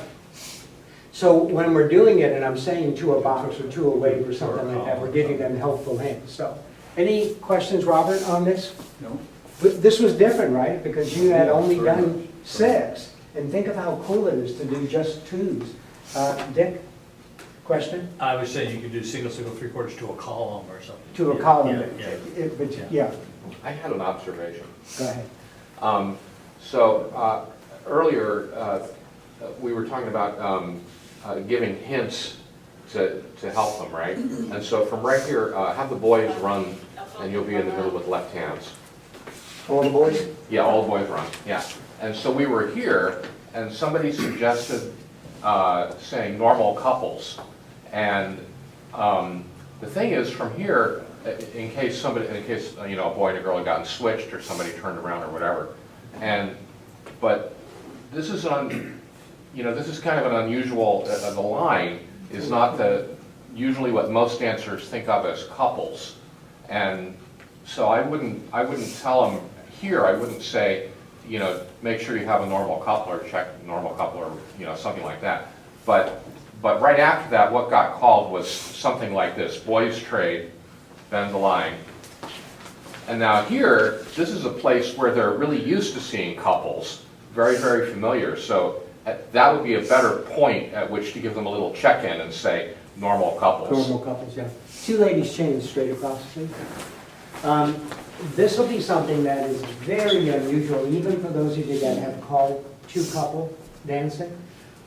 So when we're doing it, and I'm saying 2 a box or 2 a wave or something like that, we're giving them helpful hints. So, any questions, Robert, on this? No? But this was different, right? Because you had only done 6. And think of how cool it is to do just 2s. Dick, question? I was saying you could do single, 3/4 to a column or something. To a column. Yeah. But, yeah, I had an observation. go ahead. Earlier, we were talking about giving hints to help them, right? And so from right here, have the boys run, and you'll be in the middle with left hands. All the boys? Yeah, all the boys run, yeah. And so we were here, and somebody suggested saying normal couples. And the thing is, from here, in case a boy and a girl had gotten switched, or somebody turned around, or whatever. But this is this is kind of an unusual. The line is not usually what most dancers think of as couples, and so I wouldn't tell them here. I wouldn't say, make sure you have a normal couple, or check normal couple, or something like that. But right after that, what got called was something like this: boys trade, bend the line. And now here, this is a place where they're really used to seeing couples, very, very familiar. So that would be a better point at which to give them a little check-in and say normal couples. Normal couples, yeah. 2 ladies chained straight across the street. This will be something that is very unusual, even for those of you that have called 2-couple dancing.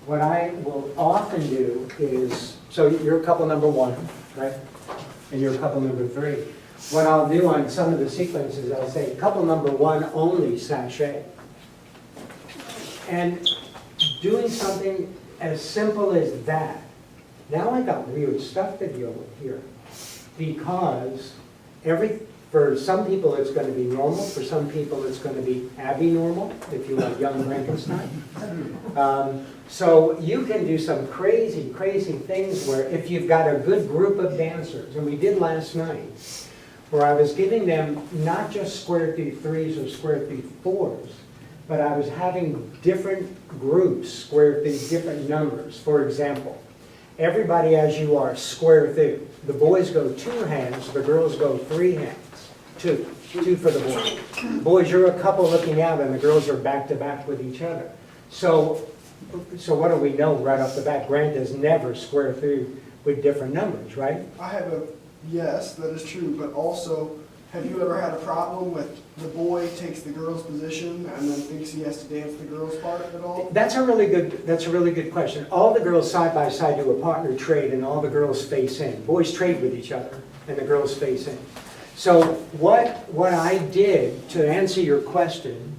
What I will often do is, so you're couple number 1, right? And you're couple number 3. What I'll do on some of the sequences, I'll say couple number 1 only sachet. And doing something as simple as that, now I got weird stuff to deal with here. Because for some people it's going to be normal, for some people it's going to be abnormal, if you like young Frankenstein. So you can do some crazy, crazy things where if you've got a good group of dancers, and we did last night, where I was giving them not just square through 3s or square through 4s, but I was having different groups square through different numbers. For example, everybody as you are, square through. The boys go 2 hands, the girls go 3 hands. 2 for the boys. Boys, you're a couple looking out, and the girls are back to back with each other. So what do we know right off the bat? Grant does never square through with different numbers, right? I have yes, that is true, but also, have you ever had a problem with the boy takes the girl's position and then thinks he has to dance the girl's part at all? That's a really good question. All the girls side by side do a partner trade, and all the girls face in. Boys trade with each other, and the girls face in. So what I did to answer your question,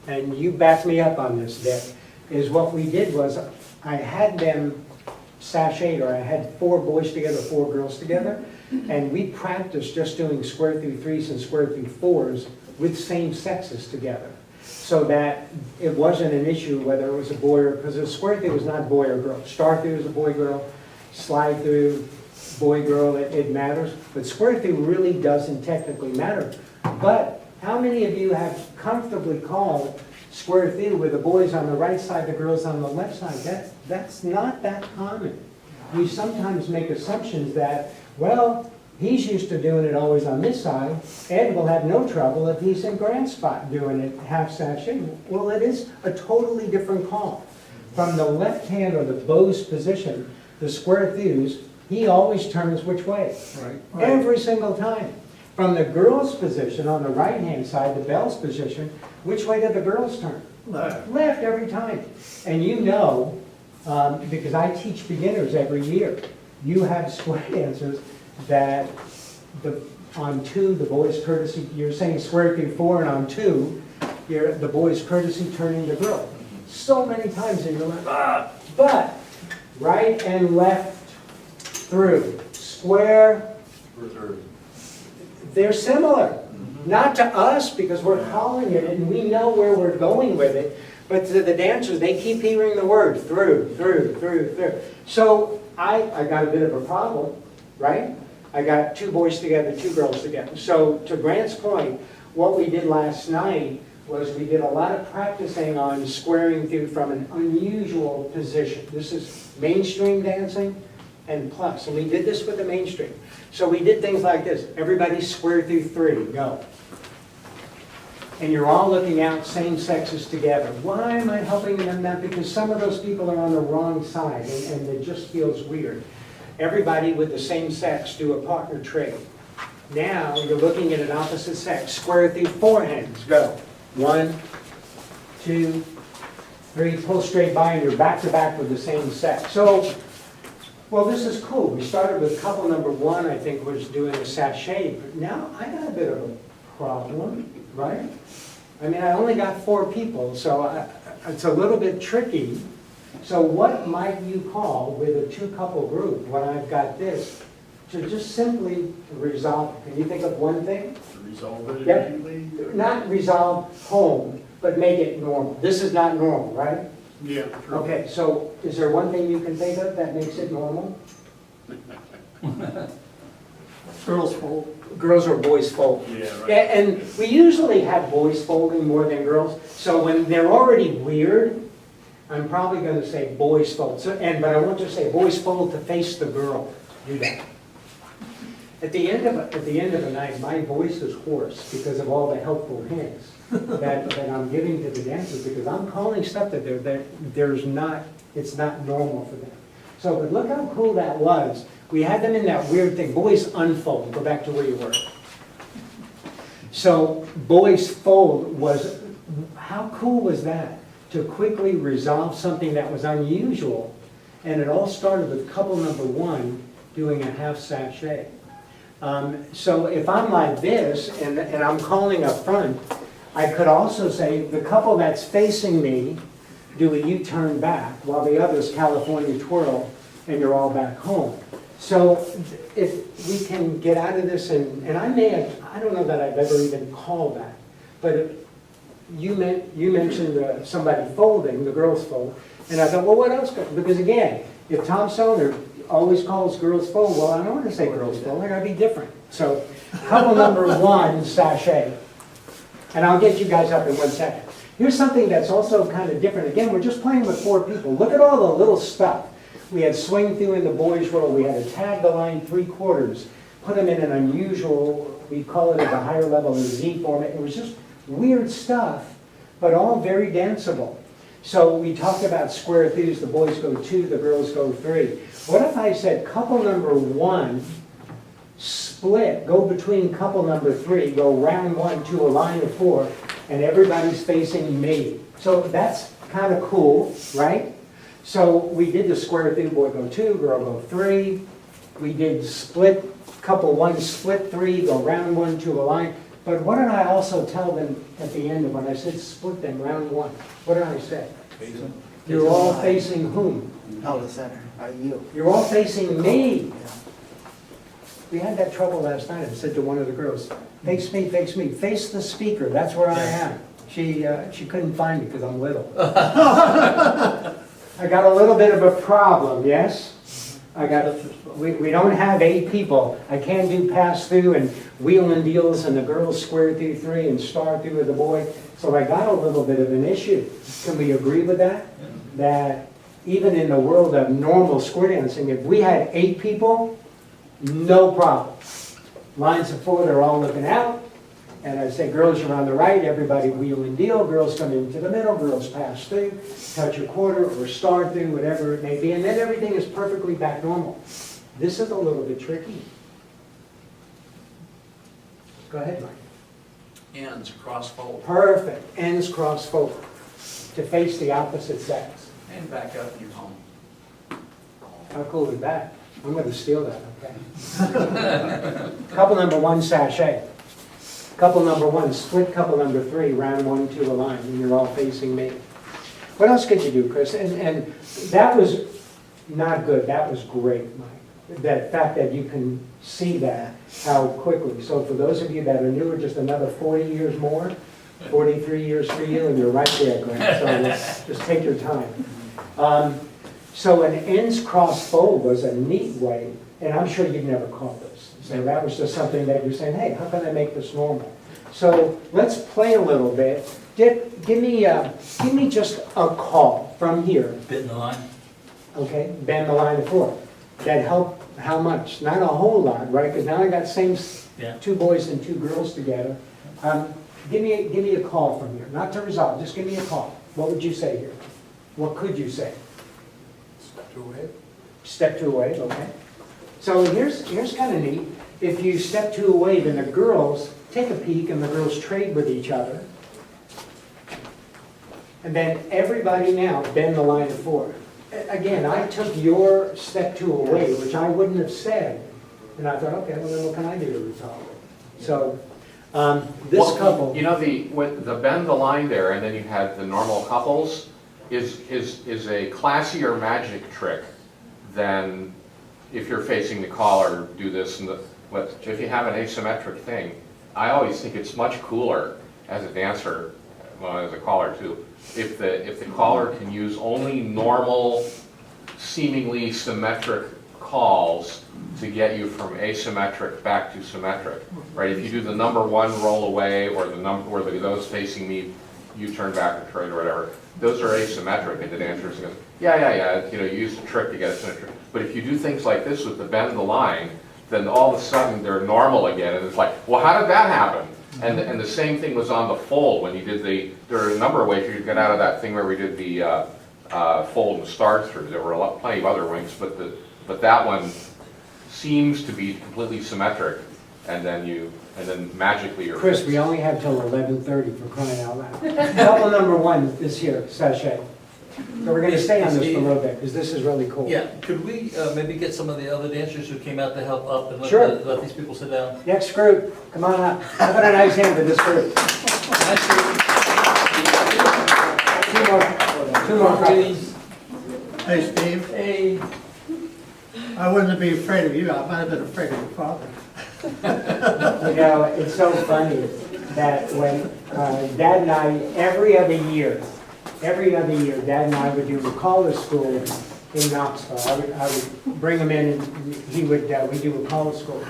and you backed me up on this, Dick, is what we did was I had them sashayed, or I had 4 boys together, 4 girls together, and we practiced just doing square through 3s and square through 4s with same sexes together, so that it wasn't an issue whether it was a boy or, because a square through was not boy or girl. Star through is a boy girl, slide through, boy girl, it matters, but square through really doesn't technically matter. But how many of you have comfortably called square through with the boys on the right side, the girls on the left side? That's not that common. We sometimes make assumptions that, well, he's used to doing it always on this side. Ed will have no trouble if he's in Grant's spot doing it half sachet. Well, it is a totally different call. From the left hand or the bow's position, the square throughs, he always turns which way? Right. Every single time. From the girl's position, on the right-hand side, the bell's position, which way did the girls turn? Left. Left every time. And you know, because I teach beginners every year, you have square dancers that on 2, the boys courtesy, you're saying square through 4, and on 2, the boys courtesy turning the girl. So many times, and you're like, ah! But right and left through, square, they're similar. Not to us, because we're calling it and we know where we're going with it, but to the dancers, they keep hearing the word through, through, through, through. So I got a bit of a problem, right? I got 2 boys together, 2 girls together. So to Grant's point, what we did last night was we did a lot of practicing on squaring through from an unusual position. This is mainstream dancing and plus, and we did this with the mainstream. So we did things like this. Everybody square through 3, go. And you're all looking out, same sexes together. Why am I helping them that? Because some of those people are on the wrong side, and it just feels weird. Everybody with the same sex do a partner trade. Now you're looking at an opposite sex. Square through 4 hands, go. 1, 2, 3, pull straight by, and you're back to back with the same sex. So, well, this is cool. We started with couple number 1, I think, was doing a sachet. But now I got a bit of a problem, right? I mean, I only got 4 people, so it's a little bit tricky. So what might you call with a 2-couple group when I've got this to just simply resolve? Can you think of one thing? Resolve it Yep. immediately? Not resolve home, but make it normal. This is not normal, right? Yeah, true. Okay, so is there one thing you can think of that makes it normal? Girls fold. Girls or boys fold. Yeah, right. Yeah, and we usually have boys folding more than girls, so when they're already weird, I'm probably going to say boys fold. So, but I want to say boys fold to face the girl. Do that. At the end of the night, my voice is hoarse because of all the helpful hints that I'm giving to the dancers, because I'm calling stuff that it's not normal for them. So, but look how cool that was. We had them in that weird thing. Boys unfold. Go back to where you were. So boys fold was, how cool was that? To quickly resolve something that was unusual. And it all started with couple number 1 doing a half sachet. So if I'm like this and I'm calling up front, I could also say the couple that's facing me do a U-turn back while the others California twirl and you're all back home. So if we can get out of this, and I don't know that I've ever even called that, but you mentioned somebody folding, the girls fold, and I thought, well, what else? Because again, if Tom Soner always calls girls fold, well, I don't want to say girls fold, I gotta be different. So couple number 1, sachet. And I'll get you guys up in 1 second. Here's something that's also kind of different. Again, we're just playing with 4 people. Look at all the little stuff. We had swing through in the boys' roll. We had to tag the line 3/4, put them in an unusual, we call it at the higher level, a Z format. It was just weird stuff, but all very danceable. So we talked about square throughs. The boys go 2, the girls go 3. What if I said couple number 1, split, go between couple number 3, go round 1 to a line of 4, and everybody's facing me. So that's kind of cool, right? So we did the square through, boy go 2, girl go 3. We did split, couple 1, split 3, go round 1 to a line. But what did I also tell them at the end of when I said split them round 1? What did I say? You're all facing whom? Oh, the center, you. You're all facing me. We had that trouble last night. I said to one of the girls, face me, face the speaker, that's where I am. She couldn't find me because I'm little. I got a little bit of a problem, yes? We don't have 8 people. I can't do pass through and wheel and deals and the girls square through 3 and star through with the boy. So I got a little bit of an issue. Can we agree with that? That even in the world of normal square dancing, if we had 8 people, no problem. Lines of 4, they're all looking out. And I say, girls, you're on the right, everybody wheel and deal, girls come into the middle, girls pass through, touch a quarter or star through, whatever it may be, and then everything is perfectly back normal. This is a little bit tricky. Go ahead, Mike. Ends, cross-fold, Perfect, ends cross forward, to face the opposite sex. and back up and you're home. How cool is that? I'm gonna steal that, okay? Couple number 1, sachet. Couple number 1, split couple number 3, round 1 to a line, and you're all facing me. What else could you do, Chris? And that was not good, that was great, Mike. That fact that you can see that, how quickly. So for those of you that are newer, just another 40 years more, 43 years for you, and you're right there, Grant. So just take your time. So an ends cross fold was a neat way, and I'm sure you've never caught this. So that was just something that you're saying, hey, how can I make this normal? So let's play a little bit. Dick, give me just a call from here. Bit in the line. Okay, bend the line of 4. That help how much? Not a whole lot, right? Because now I got same Yeah. 2 boys and 2 girls together. Give me a call from here, not to resolve, just give me a call. What would you say here? What could you say? Step 2 away, okay. So here's kind of neat. If you step 2 away, then the girls take a peek and the girls trade with each other. And then everybody now bend the line of 4. Again, I took your step 2 away, which I wouldn't have said. And I thought, okay, well then what can I do to resolve it? So this Well, couple. You know, with the bend the line there, and then you had the normal couples, is a classier magic trick than if you're facing the caller, do this and if you have an asymmetric thing. I always think it's much cooler as a dancer, well, as a caller too, if the caller can use only normal, seemingly symmetric calls to get you from asymmetric back to symmetric, right? If you do the number 1 roll away, or those facing me, you turn back or trade or whatever, those are asymmetric, and the dancers go, yeah, you use the trick to get symmetric. But if you do things like this with the bend the line, then all of a sudden they're normal again, and it's like, well, how did that happen? And the same thing was on the fold when you did there are a number of ways you could get out of that thing where we did the fold and star through. There were plenty of other winks, but that one seems to be completely symmetric, and then magically you're Chris, fixed. we only have till 11:30 for crying out loud. Couple number 1 is here, sachet. So we're going to stay on this for a little bit, because this is really cool. Yeah, could we maybe get some of the other dancers who came out to help up and Sure. let these people sit down? Next group, come on up. How about a nice hand for this group? Two more couples. Hey, Steve. Hey. I wouldn't be afraid of you, I might have been afraid of your father. You know, it's so funny that when Dad and I, every other year, Dad and I would do a college school in Knoxville. I would bring him in, and we'd do a college school.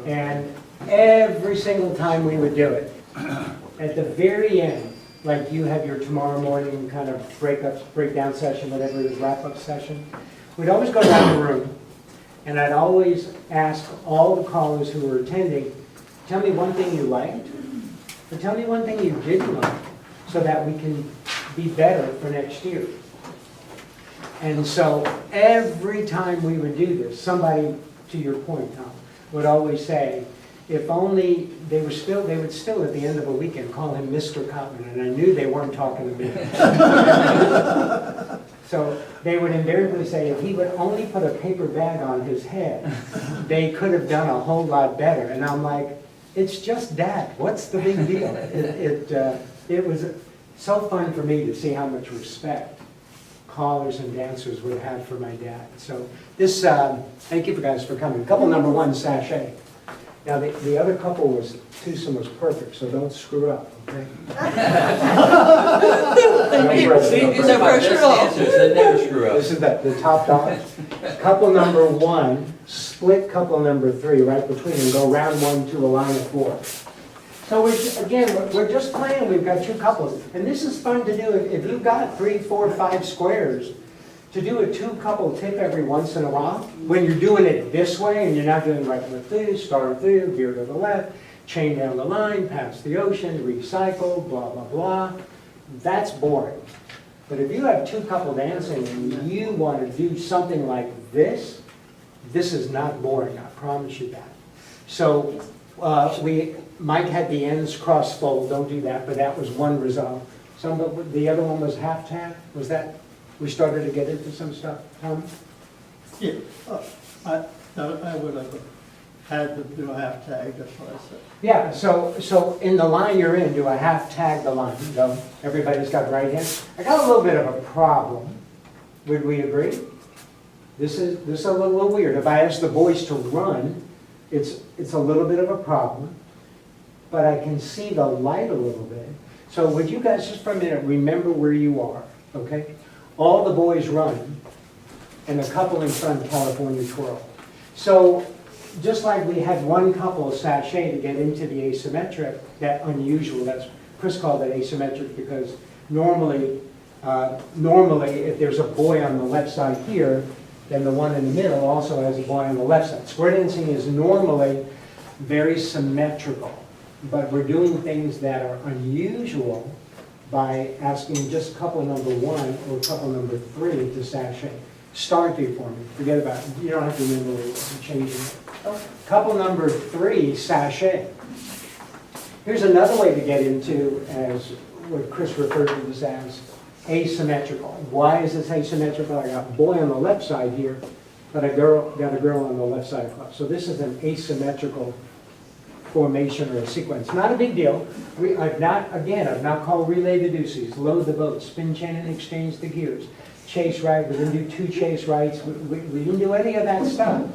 And every single time we would do it, at the very end, like you have your tomorrow morning kind of breakdown session, whatever it is, wrap-up session, we'd always go around the room, and I'd always ask all the callers who were attending, tell me one thing you liked, or tell me one thing you didn't like, so that we can be better for next year. And so every time we would do this, somebody, to your point, Tom, would always say, if only they would still at the end of a weekend call him Mr. Kopman, and I knew they weren't talking to me. So they would invariably say, if he would only put a paper bag on his head, they could have done a whole lot better. And I'm like, it's just that. What's the big deal? It was so fun for me to see how much respect callers and dancers would have for my dad. So this, thank you guys for coming. Couple number one, Sachet. Now, the other couple was, twosome was perfect, so don't screw up, okay? See, these are my best dancers, they never screw up. This is the top dog. Couple number one, split couple number three, right between them, go round one to a line of four. So we're just playing, we've got two couples. And this is fun to do if you've got 3, 4, 5 squares, to do a two couple tip every once in a while, when you're doing it this way and you're not doing right with through, start through, veer to the left, chain down the line, pass the ocean, recycle, blah, blah, blah. That's boring. But if you have two couple dancing and you want to do something like this is not boring, I promise you that. So Mike had the ends cross fold, don't do that, but that was one result. The other one was half tap, was that, we started to get into some stuff, Tom? Yeah, I would have had to do a half tag, that's what I said. Yeah, so in the line you're in, do I half tag the line? No, everybody's got right hand. I got a little bit of a problem. Would we agree? This is a little weird. If I ask the boys to run, it's a little bit of a problem, but I can see the light a little bit. So would you guys just for a minute remember where you are, okay? All the boys run, and the couple in front, California twirl. So just like we had one couple sachet to get into the asymmetric, that unusual, Chris called it asymmetric because normally if there's a boy on the left side here, then the one in the middle also has a boy on the left side. Square dancing is normally very symmetrical, but we're doing things that are unusual by asking just couple number one or couple number three to sachet. Start through for me, forget about it. You don't have to remember what I'm changing it. Couple number three, sachet. Here's another way to get into as what Chris referred to this as asymmetrical. Why is this asymmetrical? I got a boy on the left side here, but got a girl on the left side of the class. So this is an asymmetrical formation or a sequence. Not a big deal. I've not called relay the deuces, load the boat, spin chain and exchange the gears, chase right, we didn't do two chase rights, we didn't do any of that stuff.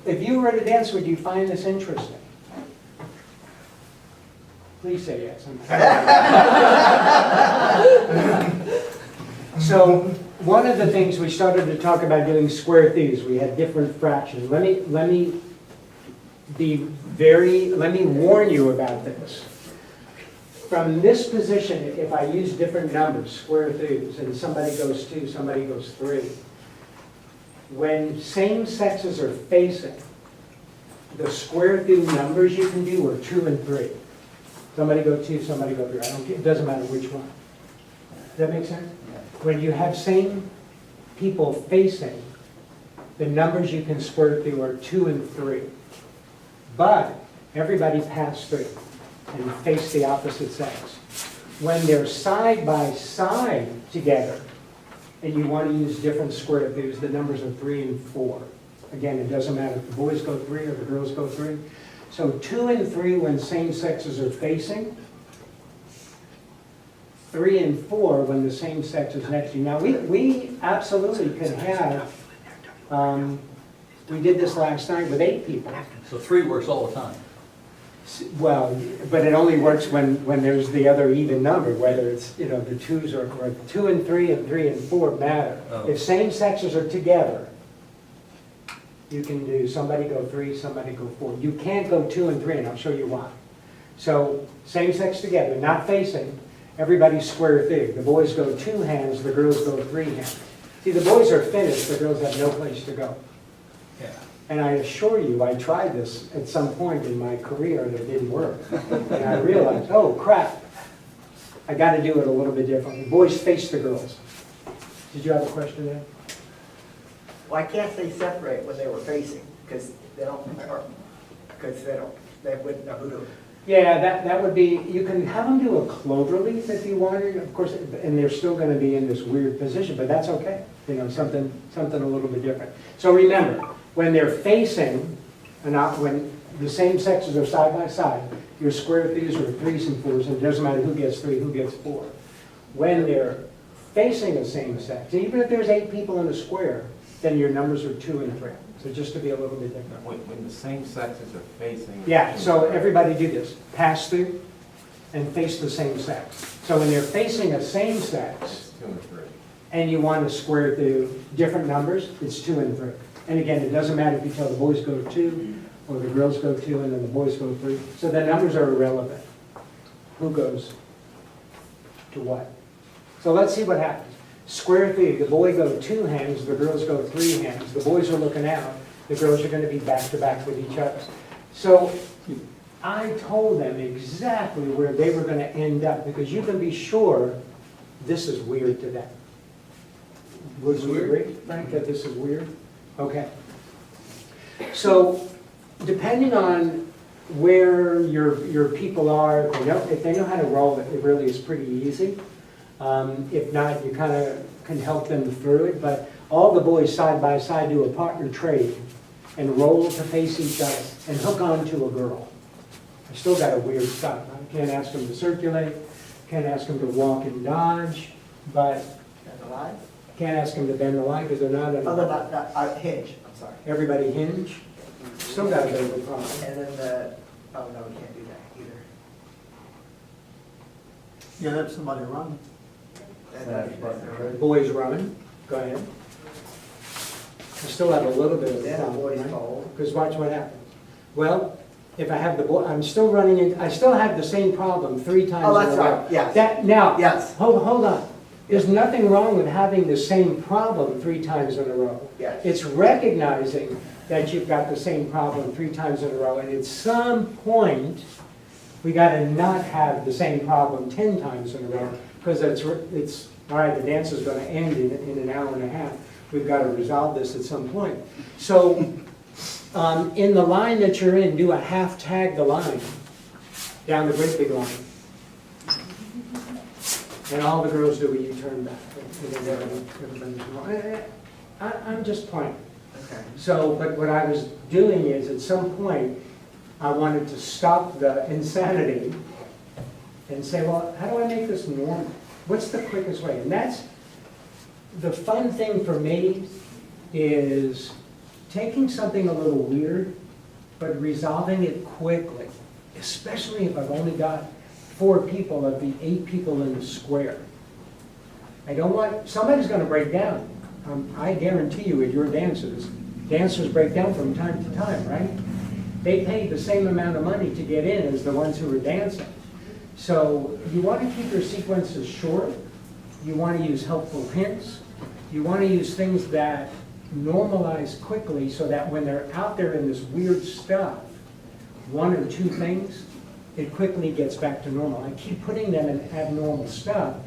If you were to dance, would you find this interesting? Please say yes. So one of the things we started to talk about doing square thieves, we had different fractions. Let me warn you about this. From this position, if I use different numbers, square thieves, and somebody goes 2, somebody goes 3, when same sexes are facing, the square thieve numbers you can do are 2 and 3. Somebody go 2, somebody go 3. It doesn't matter which one. Does that make sense? When you have same people facing, the numbers you can square through are 2 and 3. But everybody pass through and face the opposite sex. When they're side by side together, and you want to use different square thieves, the numbers are 3 and 4. Again, it doesn't matter if the boys go 3 or the girls go 3. So 2 and 3 when same sexes are facing. 3 and 4 when the same sex is next to you. Now, we absolutely could have, we did this last night with 8 people. So 3 works all the time. Well, but it only works when there's the other even number, whether it's, the 2s or 2 and 3 and 3 and 4 matter. Oh. If same sexes are together, you can do somebody go 3, somebody go 4. You can't go 2 and 3, and I'll show you why. So same sex together, not facing, everybody's square thieve. The boys go 2 hands, the girls go 3 hands. See, the boys are finished, the girls have no place to go. Yeah. And I assure you, I tried this at some point in my career and it didn't work. And I realized, oh crap, I got to do it a little bit differently. Boys face the girls. Did you have a question there? Why can't they separate when they were facing? Because they wouldn't know who to. Yeah, that would be, you can have them do a clover leaf if you wanted, of course, and they're still going to be in this weird position, but that's okay. Something a little bit different. So remember, when they're facing, when the same sexes are side by side, your square thieves are 3s and 4s, and it doesn't matter who gets 3, who gets 4. When they're facing the same sex, even if there's 8 people in a square, then your numbers are 2 and 3. So just to be a little bit different. When the same sexes are facing. Yeah, so everybody do this. Pass through and face the same sex. So when they're facing a same sex, It's 2 and 3. and you want to square through different numbers, it's 2 and 3. And again, it doesn't matter if you tell the boys go 2, or the girls go 2, and then the boys go 3. So the numbers are irrelevant. Who goes to what? So let's see what happens. Square 3, the boy go 2 hands, the girls go 3 hands. The boys are looking out, the girls are going to be back to back with each other. So I told them exactly where they were going to end up, because you can be sure this is weird to them. Would you agree, Frank, that this is weird? Okay. So depending on where your people are, if they know how to roll it, it really is pretty easy. If not, you kind of can help them through it. But all the boys side by side do a partner trade and roll to face each other and hook onto a girl. I still got a weird stuff. I can't ask them to circulate, can't ask them to walk and dodge, but And the line? can't ask them to bend the line because they're not Oh, they're in not, hinge, I'm sorry. everybody hinge. Still got a bit of a problem. And then oh no, we can't do that either. You have somebody run. Boys run, go ahead. I still have a little bit of a Then the problem, boys right? fold. Because watch what happens. Well, if I have the boy, I'm still running in, I still have the same problem 3 times in a row. Oh, that's right, yes. Now, Yes. hold on. There's nothing wrong with having the same problem 3 times in a row. Yes. It's recognizing that you've got the same problem 3 times in a row, and at some point, we gotta not have the same problem 10 times in a row, because it's, all right, the dance is gonna end in an hour and a half. We've gotta resolve this at some point. So, in the line that you're in, do a half tag the line, down the great big line. And all the girls do a U-turn back. I'm just pointing. Okay. So, but what I was doing is, at some point, I wanted to stop the insanity and say, well, how do I make this normal? What's the quickest way? And that's, the fun thing for me is taking something a little weird, but resolving it quickly, especially if I've only got 4 people of the 8 people in the square. I don't want, somebody's gonna break down. I guarantee you at your dancers break down from time to time, right? They pay the same amount of money to get in as the ones who are dancing. So you want to keep your sequences short. You want to use helpful hints. You want to use things that normalize quickly so that when they're out there in this weird stuff, 1 or 2 things, it quickly gets back to normal. I keep putting them in abnormal stuff,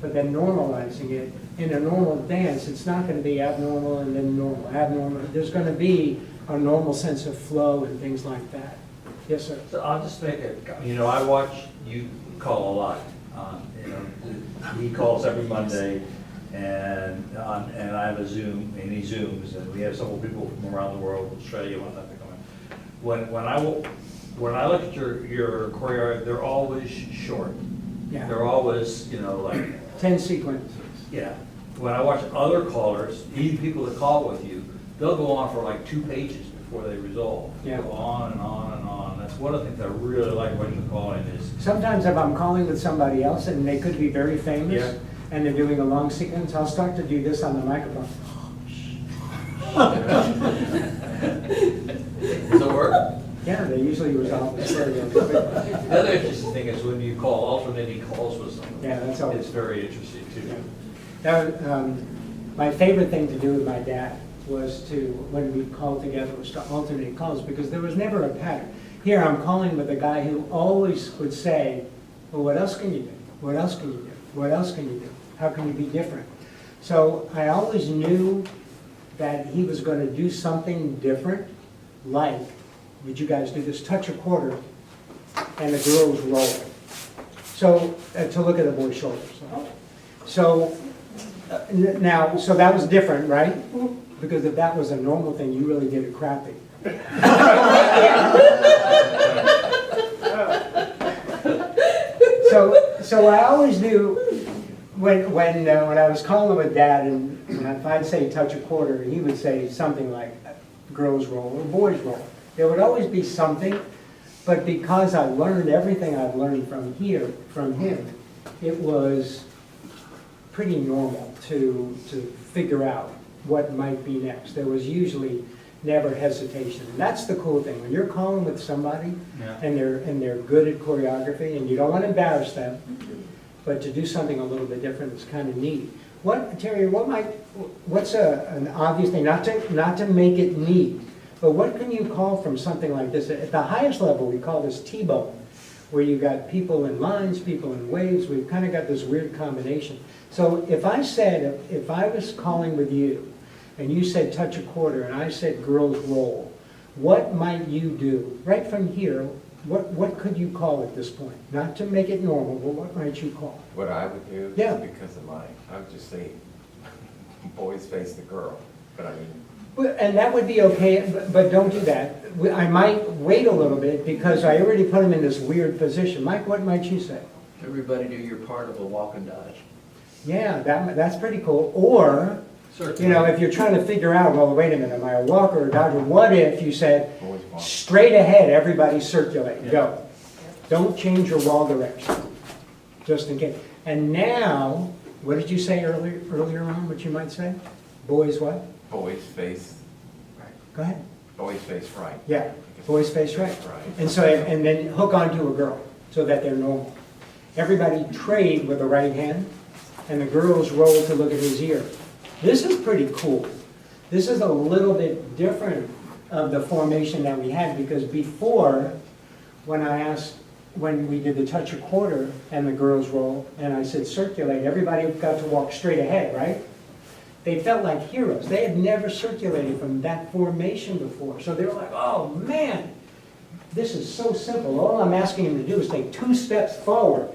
but then normalizing it. In a normal dance, it's not going to be abnormal and then normal, abnormal. There's going to be a normal sense of flow and things like that. Yes, sir. So I'll just make it, I watch you call a lot. He calls every Monday, and I have a Zoom, and he Zooms, and we have several people from around the world, Australia, whatnot, that come in. When I look at your choreography, they're always short. Yeah. They're always, like, 10 sequences. yeah. When I watch other callers, even people that call with you, they'll go on for like 2 pages before they resolve. Yeah. Go on and on and on. That's one of the things I really like what you're calling is, Sometimes if I'm calling with somebody else and they could be very famous, Yeah. and they're doing a long sequence, I'll start to do this on the microphone. does it work? Yeah, they usually resolve the story. The other interesting thing is when you call alternating calls with someone. Yeah, that's always. It's very interesting too. Yeah. That, my favorite thing to do with my dad was to, when we called together, was to alternate calls, because there was never a pattern. Here, I'm calling with a guy who always would say, well, what else can you do? What else can you do? What else can you do? How can you be different? So I always knew that he was going to do something different, like, would you guys do this? Touch a quarter, and the girl was rolling. So, to look at the boy's shoulders. So, now, so that was different, right? Because if that was a normal thing, you really did it crappy. So I always knew when I was calling with Dad, and if I'd say touch a quarter, he would say something like girls roll or boys roll. There would always be something, but because I learned everything I've learned from him, it was pretty normal to figure out what might be next. There was usually never hesitation. And that's the cool thing. When you're calling with somebody and they're good at choreography, and you don't want to embarrass them, but to do something a little bit different is kind of neat. Terry, what's an obvious thing, not to make it neat, but what can you call from something like this? At the highest level, we call this T-bone, where you got people in lines, people in waves. We've kind of got this weird combination. So if I was calling with you, and you said touch a quarter, and I said girls roll, what might you do? Right from here, what could you call at this point? Not to make it normal, but what might you call? What I would do, Yeah. because of mine, I would just say, boys face the girl, but I mean, And that would be okay, but don't do that. I might wait a little bit, because I already put him in this weird position. Mike, what might you say? Everybody do your part of a walk and dodge. Yeah, that's pretty cool. Or, if you're trying to figure out, well, wait a minute, am I a walker or a dodger? What if you said, boys walk. straight ahead, everybody circulate, go. Don't change your wall direction, just in case. And now, what did you say earlier on, what you might say? Boys what? Boys face, Go ahead. boys face right. Yeah, boys face right. Right. And so, and then hook onto a girl, so that they're normal. Everybody trade with the right hand, and the girls roll to look at his ear. This is pretty cool. This is a little bit different of the formation that we had, because before, when we did the touch a quarter and the girls roll, and I said circulate, everybody got to walk straight ahead, right? They felt like heroes. They had never circulated from that formation before. So they were like, oh man, this is so simple. All I'm asking them to do is take 2 steps forward.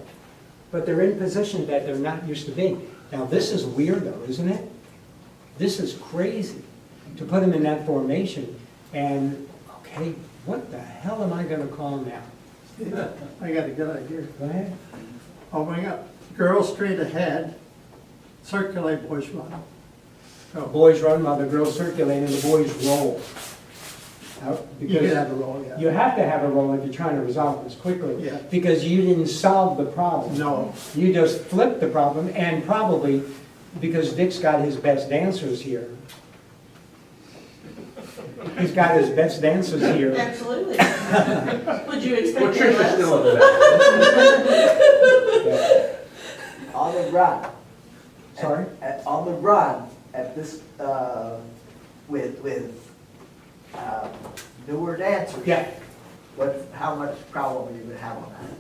But they're in position that they're not used to being. Now this is weird though, isn't it? This is crazy to put them in that formation. And, okay, what the hell am I going to call now? I got a good idea. Go ahead. Oh my God, girls straight ahead, circulate, boys run. Go. Boys run while the girls circulate and the boys roll. You can have a roll, yeah. You have to have a roll if you're trying to resolve this quickly. Yeah. Because you didn't solve the problem. No. You just flipped the problem, and probably because Dick's got his best dancers here. He's got his best dancers here. Absolutely. Would you expect What any Trish is less? still over there. On the run. Sorry? On the run, at this, with newer dancers. Yeah. How much problem you would have on that?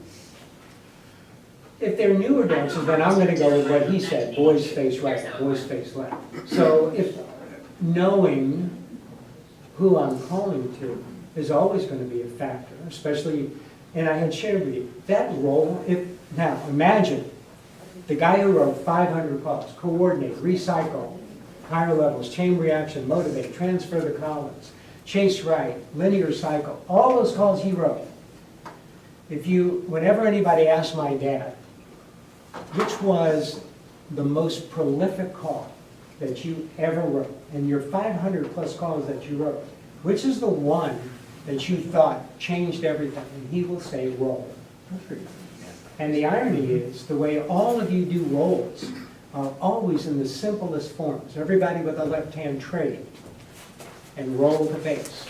If they're newer dancers, then I'm gonna go with what he said, boys face right, boys face left. So if knowing who I'm calling to is always gonna be a factor, especially, and I had shared with you, that role, now imagine, the guy who wrote 500 calls, coordinate, recycle, higher levels, chain reaction, motivate, transfer the columns, chase right, linear cycle, all those calls he wrote. Whenever anybody asked my dad, which was the most prolific call that you ever wrote, and your 500 plus calls that you wrote, which is the one that you thought changed everything? And he will say roll. And the irony is, the way all of you do rolls are always in the simplest forms. Everybody with a left hand trade, and roll the bass,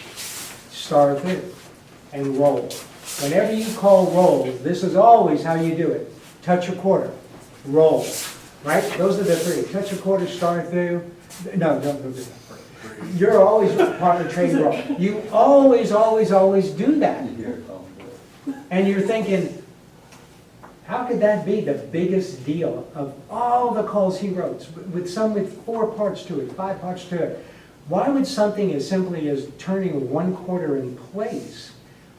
star through, and roll. Whenever you call roll, this is always how you do it. Touch a quarter, roll, right? Those are the 3. Touch a quarter, star through. No, don't do that. You're always part of the trade roll. You always, always, always do that. And you're thinking, how could that be the biggest deal of all the calls he wrote, with some with 4 parts to it, 5 parts to it? Why would something as simply as turning 1 quarter in place,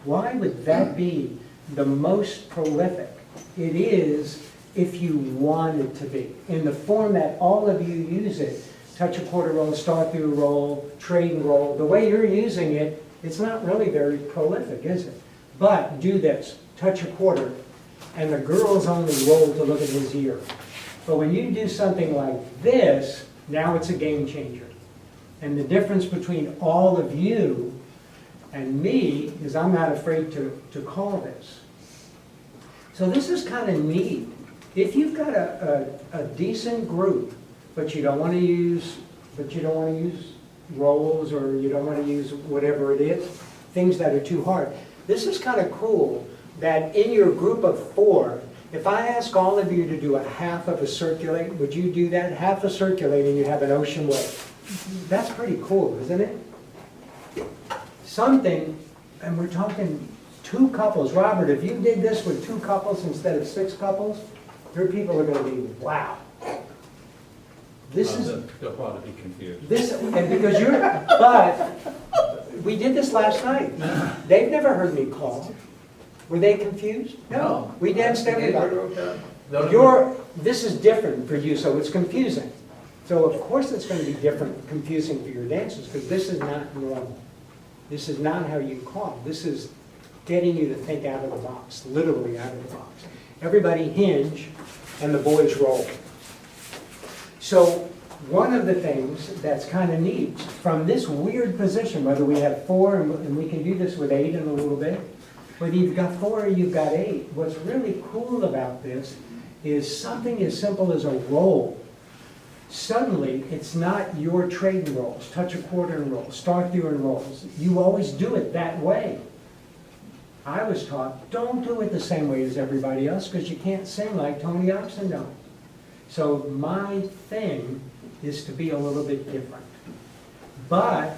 why would that be the most prolific? It is if you want it to be. In the form that all of you use it, touch a quarter roll, star through roll, trade and roll, the way you're using it, it's not really very prolific, is it? But do this, touch a quarter, and the girls only roll to look at his ear. But when you do something like this, now it's a game changer. And the difference between all of you and me is I'm not afraid to call this. So this is kind of neat. If you've got a decent group, but you don't want to use roles, or you don't want to use whatever it is, things that are too hard. This is kind of cool that in your group of 4, if I ask all of you to do a half of a circulate, would you do that? Half a circulate and you have an ocean wave. That's pretty cool, isn't it? Something, and we're talking 2 couples. Robert, if you did this with 2 couples instead of 6 couples, your people are going to be, wow. This is, They'll probably be confused. this, and because you're, but we did this last night. They've never heard me call. Were they confused? No. We danced everybody. This is different for you, so it's confusing. So of course it's going to be different, confusing for your dancers, because this is not normal. This is not how you call. This is getting you to think out of the box, literally out of the box. Everybody hinge, and the boys roll. So one of the things that's kind of neat, from this weird position, whether we have 4, and we can do this with 8 in a little bit, whether you've got 4 or you've got 8, what's really cool about this is something as simple as a roll. Suddenly, it's not your trading rolls, touch a quarter and roll, start through and rolls. You always do it that way. I was taught, don't do it the same way as everybody else, because you can't sing like Tony Oxendone. So my thing is to be a little bit different. But,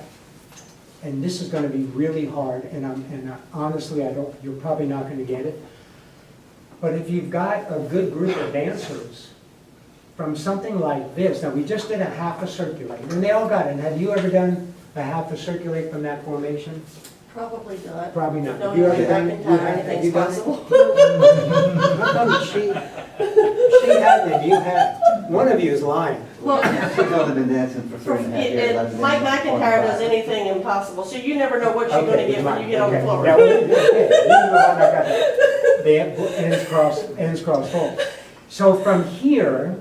and this is going to be really hard, and honestly, you're probably not going to get it. But if you've got a good group of dancers, from something like this, now we just did a half a circulate, and they all got it. Have you ever done a half a circulate from that formation? Probably not. Probably not. No, Have you ever you're done back it? in time, anything's possible. How come she hadn't and you had? One of you is lying. Well, She's only been dancing for 3.5 years. I've been Mike dancing for McIntyre does 45. anything impossible, so you never know what you're Okay, gonna get when you get on the okay. floor. That was- okay, this is the one I got. The ends crossed full. So from here,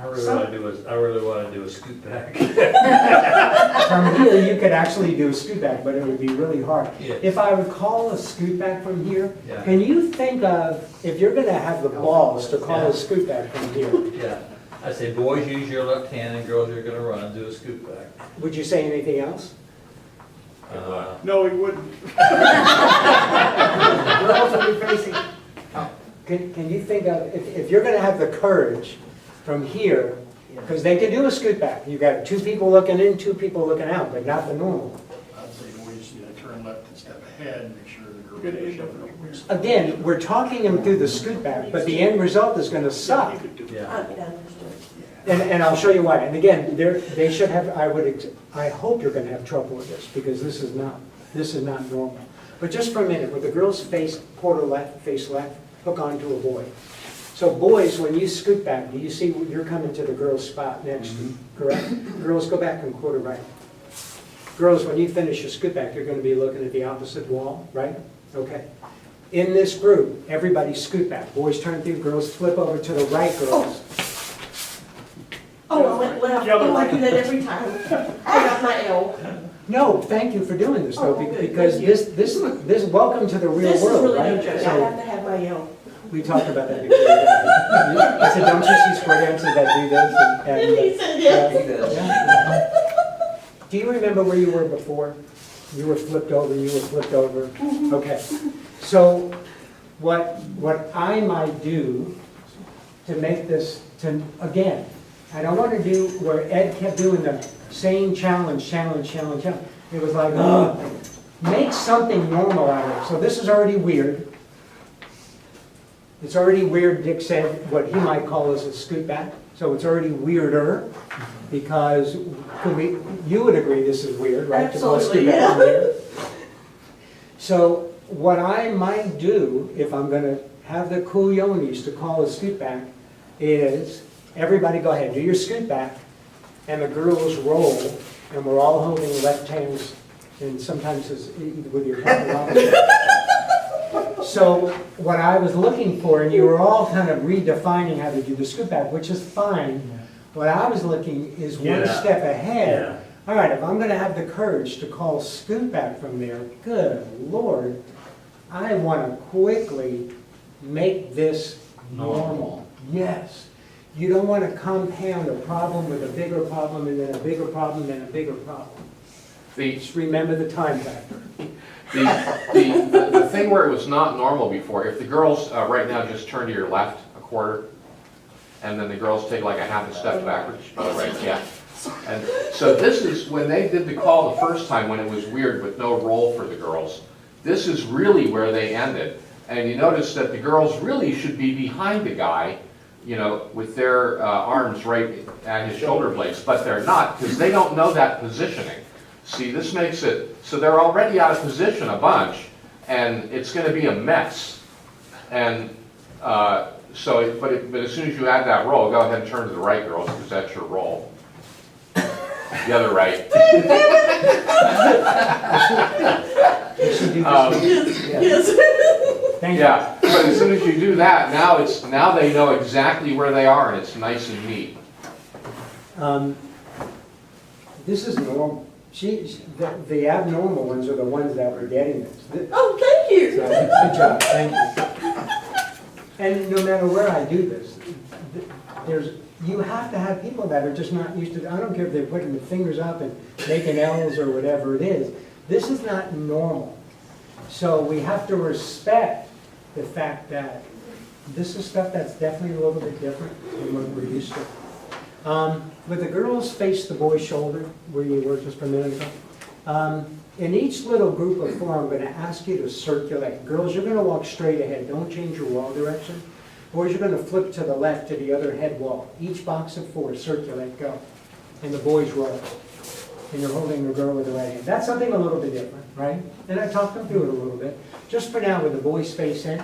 I really want to do a scoot back. from here, you could actually do a scoot back, but it would be really hard. Yeah. If I would call a scoot back from here, Yeah. can you think of, if you're gonna have the balls to call Yeah. a scoot back from here, Yeah, I say, boys, use your left hand, and girls, you're gonna run, do a scoot back. would you say anything else? No, he wouldn't. Girls will be facing. Can you think of, if you're gonna have the courage from here, because they can do a scoot back. You've got 2 people looking in, 2 people looking out, but not the normal. I'd say boys, turn left and step ahead, and make sure the girls. Again, we're talking them through the scoot back, but the end result is gonna suck. You could do it. Yeah. Understood. And I'll show you why. And again, they should have, I hope you're gonna have trouble with this, because this is not normal. But just for a minute, with the girls face quarter left, face left, hook onto a boy. So boys, when you scoot back, do you see you're coming to the girl's spot next to you, correct? Girls, go back and quarter right. Girls, when you finish your scoot back, you're gonna be looking at the opposite wall, right? Okay. In this group, everybody scoot back. Boys turn through, girls flip over to the right, girls. Oh, I went left. Oh, I do that every time. I got my L. No, thank you for doing this, though, Oh, good, because thank you. this, welcome to the real This is world, really right? no joke. I So, have to have my L. we talked about that before. I said, don't you see square dancers that do this? And, He said yes. yeah. Do you remember where you were before? You were flipped over, Okay. So what I might do to make this, again, I don't want to do where Ed kept doing the same challenge. It was like, make something normal out of it. So this is already weird. It's already weird, Dick said, what he might call as a scoot back. So it's already weirder, because you would agree this is weird, right? To call a scoot Absolutely, back from yeah. here. So what I might do, if I'm gonna have the cool yonis to call a scoot back, is everybody go ahead, do your scoot back, and the girls roll, and we're all holding left hands, and sometimes it's with your So what I was looking for, and you were all kind of redefining how to do the scoop back, which is fine. What I was looking is one Yeah. step ahead. Yeah. All right, if I'm gonna have the courage to call scoop back from there, good Lord, I wanna quickly make this normal. Yes. You don't wanna compound a problem with a bigger problem and then a bigger problem and a bigger problem. Just remember the time factor. The thing where it was not normal before, if the girls right now just turn to your left a quarter, and then the girls take like a half a step backwards, right, yeah. And so this is, when they did the call the first time, when it was weird with no roll for the girls, this is really where they ended. And you notice that the girls really should be behind the guy, you know, with their arms right at his shoulder blades, but they're not, because they don't know that positioning. See, this makes it, so they're already out of position a bunch, and it's gonna be a mess. And but as soon as you add that roll, go ahead and turn to the right, girls, because that's your roll. The other right. Yeah, but as soon as you do that, now they know exactly where they are, and it's nice and neat. This is normal. The abnormal ones are the ones that were getting this. Oh, thank you. So, good job, thank you. And no matter where I do this, you have to have people that are just not used to, I don't care if they're putting the fingers up and making L's or whatever it is. This is not normal. So we have to respect the fact that this is stuff that's definitely a little bit different than what we're used to. With the girls face the boy's shoulder, where you were just a minute ago, in each little group of four, I'm going to ask you to circulate. Girls, you're going to walk straight ahead. Don't change your wall direction. Boys, you're going to flip to the left to the other head wall. Each box of four, circulate, go. And the boys roll. And you're holding the girl with the right hand. That's something a little bit different, right? And I talked them through it a little bit. Just for now, with the boys face in,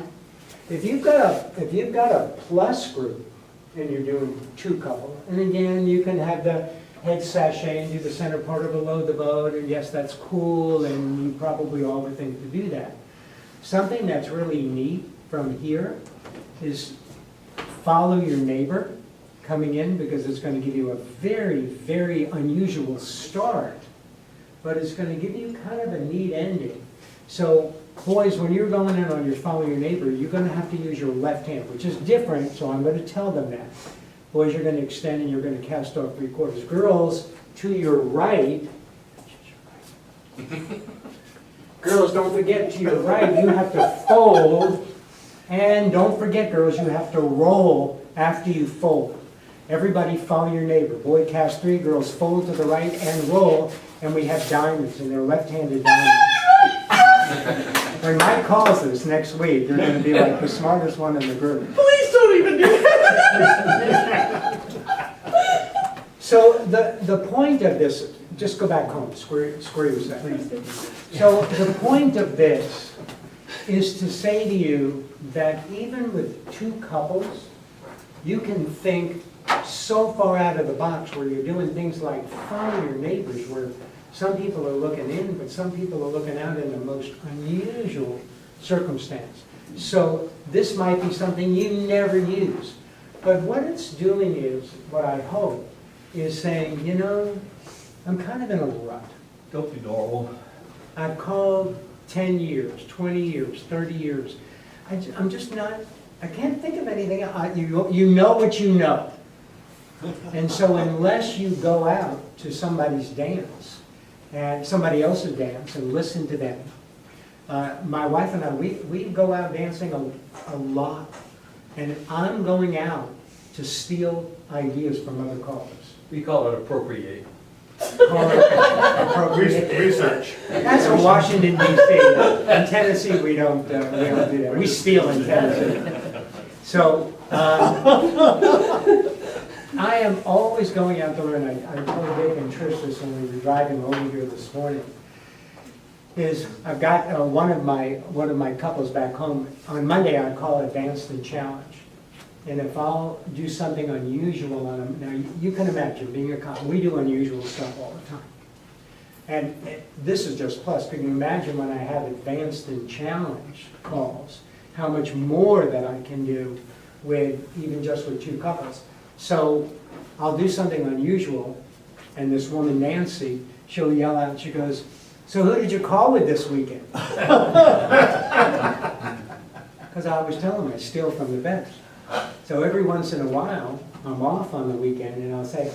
if you've got a plus group, and you're doing two couple, and again, you can have the head sachet and do the center part of below the boat, and yes, that's cool, and you probably all would think to do that. Something that's really neat from here is follow your neighbor coming in, because it's going to give you a very, very unusual start, but it's going to give you kind of a neat ending. So boys, when you're going in on your follow your neighbor, you're going to have to use your left hand, which is different, so I'm going to tell them that. Boys, you're going to extend and you're going to cast off 3/4. Girls, to your right. Girls, don't forget, to your right, you have to fold. And don't forget, girls, you have to roll after you fold. Everybody follow your neighbor. Boy, cast 3, girls fold to the right and roll, and we have diamonds, and they're left-handed diamonds. When Mike calls this next week, you're going to be like the smartest one in the group. Please don't even do that. So the point of this, just go back home, square yourself. So the point of this is to say to you that even with two couples, you can think so far out of the box where you're doing things like follow your neighbors, where some people are looking in, but some people are looking out in the most unusual circumstance. So this might be something you never use. But what it's doing is, what I hope, is saying, you know, I'm kind of in a rut. Don't be normal. I've called 10 years, 20 years, 30 years. I'm just not, I can't think of anything. You know what you know. And so unless you go out to somebody's dance, and somebody else's dance, and listen to them, my wife and I, we go out dancing a lot. And I'm going out to steal ideas from other callers. We call it appropriate. Research. That's in Washington, D.C. In Tennessee, we don't do that. We steal in Tennessee. So I am always going out to learn. I told Dave and Trish this when we were driving over here this morning. Is I've got one of my couples back home. On Monday, I call it Advanced and Challenge. And if I'll do something unusual on them, now you can imagine being a couple, we do unusual stuff all the time. And this is just plus. Can you imagine when I have Advanced and Challenge calls? how much more that I can do with, even just with two couples. So I'll do something unusual, and this woman, Nancy, she'll yell out, she goes, "So who did you call with this weekend?" Because I always tell them I steal from the best. So every once in a while, I'm off on the weekend, and I'll say,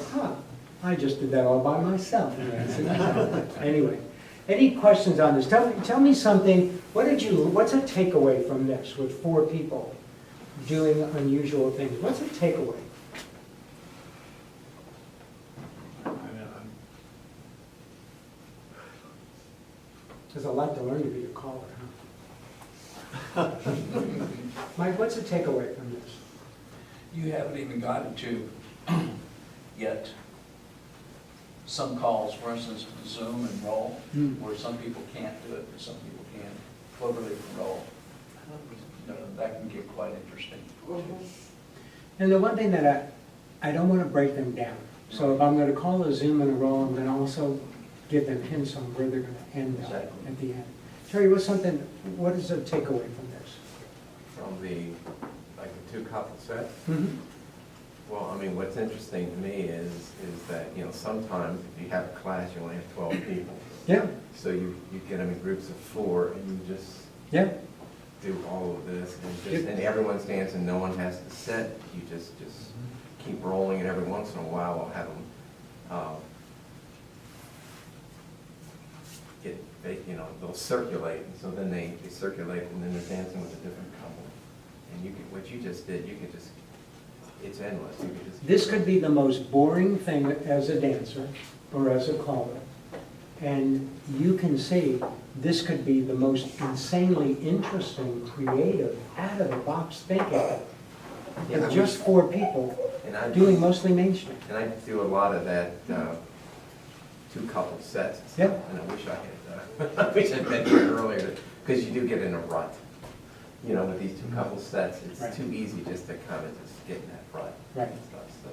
I just did that all by myself, Nancy. Anyway, any questions on this? Tell me something, what's a takeaway from this with 4 people doing unusual things? What's a takeaway? There's a lot to learn to be a caller, huh? Mike, what's the takeaway from this? You haven't even gotten to yet some calls, for instance, Zoom and roll, where some people can't do it, and some people can. Cloverleaf and roll. You know, that can get quite interesting. And the one thing that I don't want to break them down. So if I'm going to call a Zoom and a roll, I'm going to also give them hints on where they're going to end up at the end. Terry, what is the takeaway from this? From the 2-couple set? Mm-hmm. Well, I mean, what's interesting to me is that, you know, sometimes if you have a class, you only have 12 people. Yeah. So you get them in groups of 4, and you just do all of this, and everyone's dancing, no one has to set. You just keep rolling, and every once in a while we'll have them they'll circulate, and so then they circulate, and then they're dancing with a different couple. And what you just did, it's endless. You could just This could be the most boring thing as a dancer or as a caller. And you can see this could be the most insanely interesting, creative, out-of-the-box thinking. With just 4 people doing mostly mainstream. And I do a lot of that 2-couple sets. Yeah. And I wish I'd been here earlier, because you do get in a rut. You know, with these 2-couple sets, it's too easy just to kind of just get in that rut. Right. And stuff. So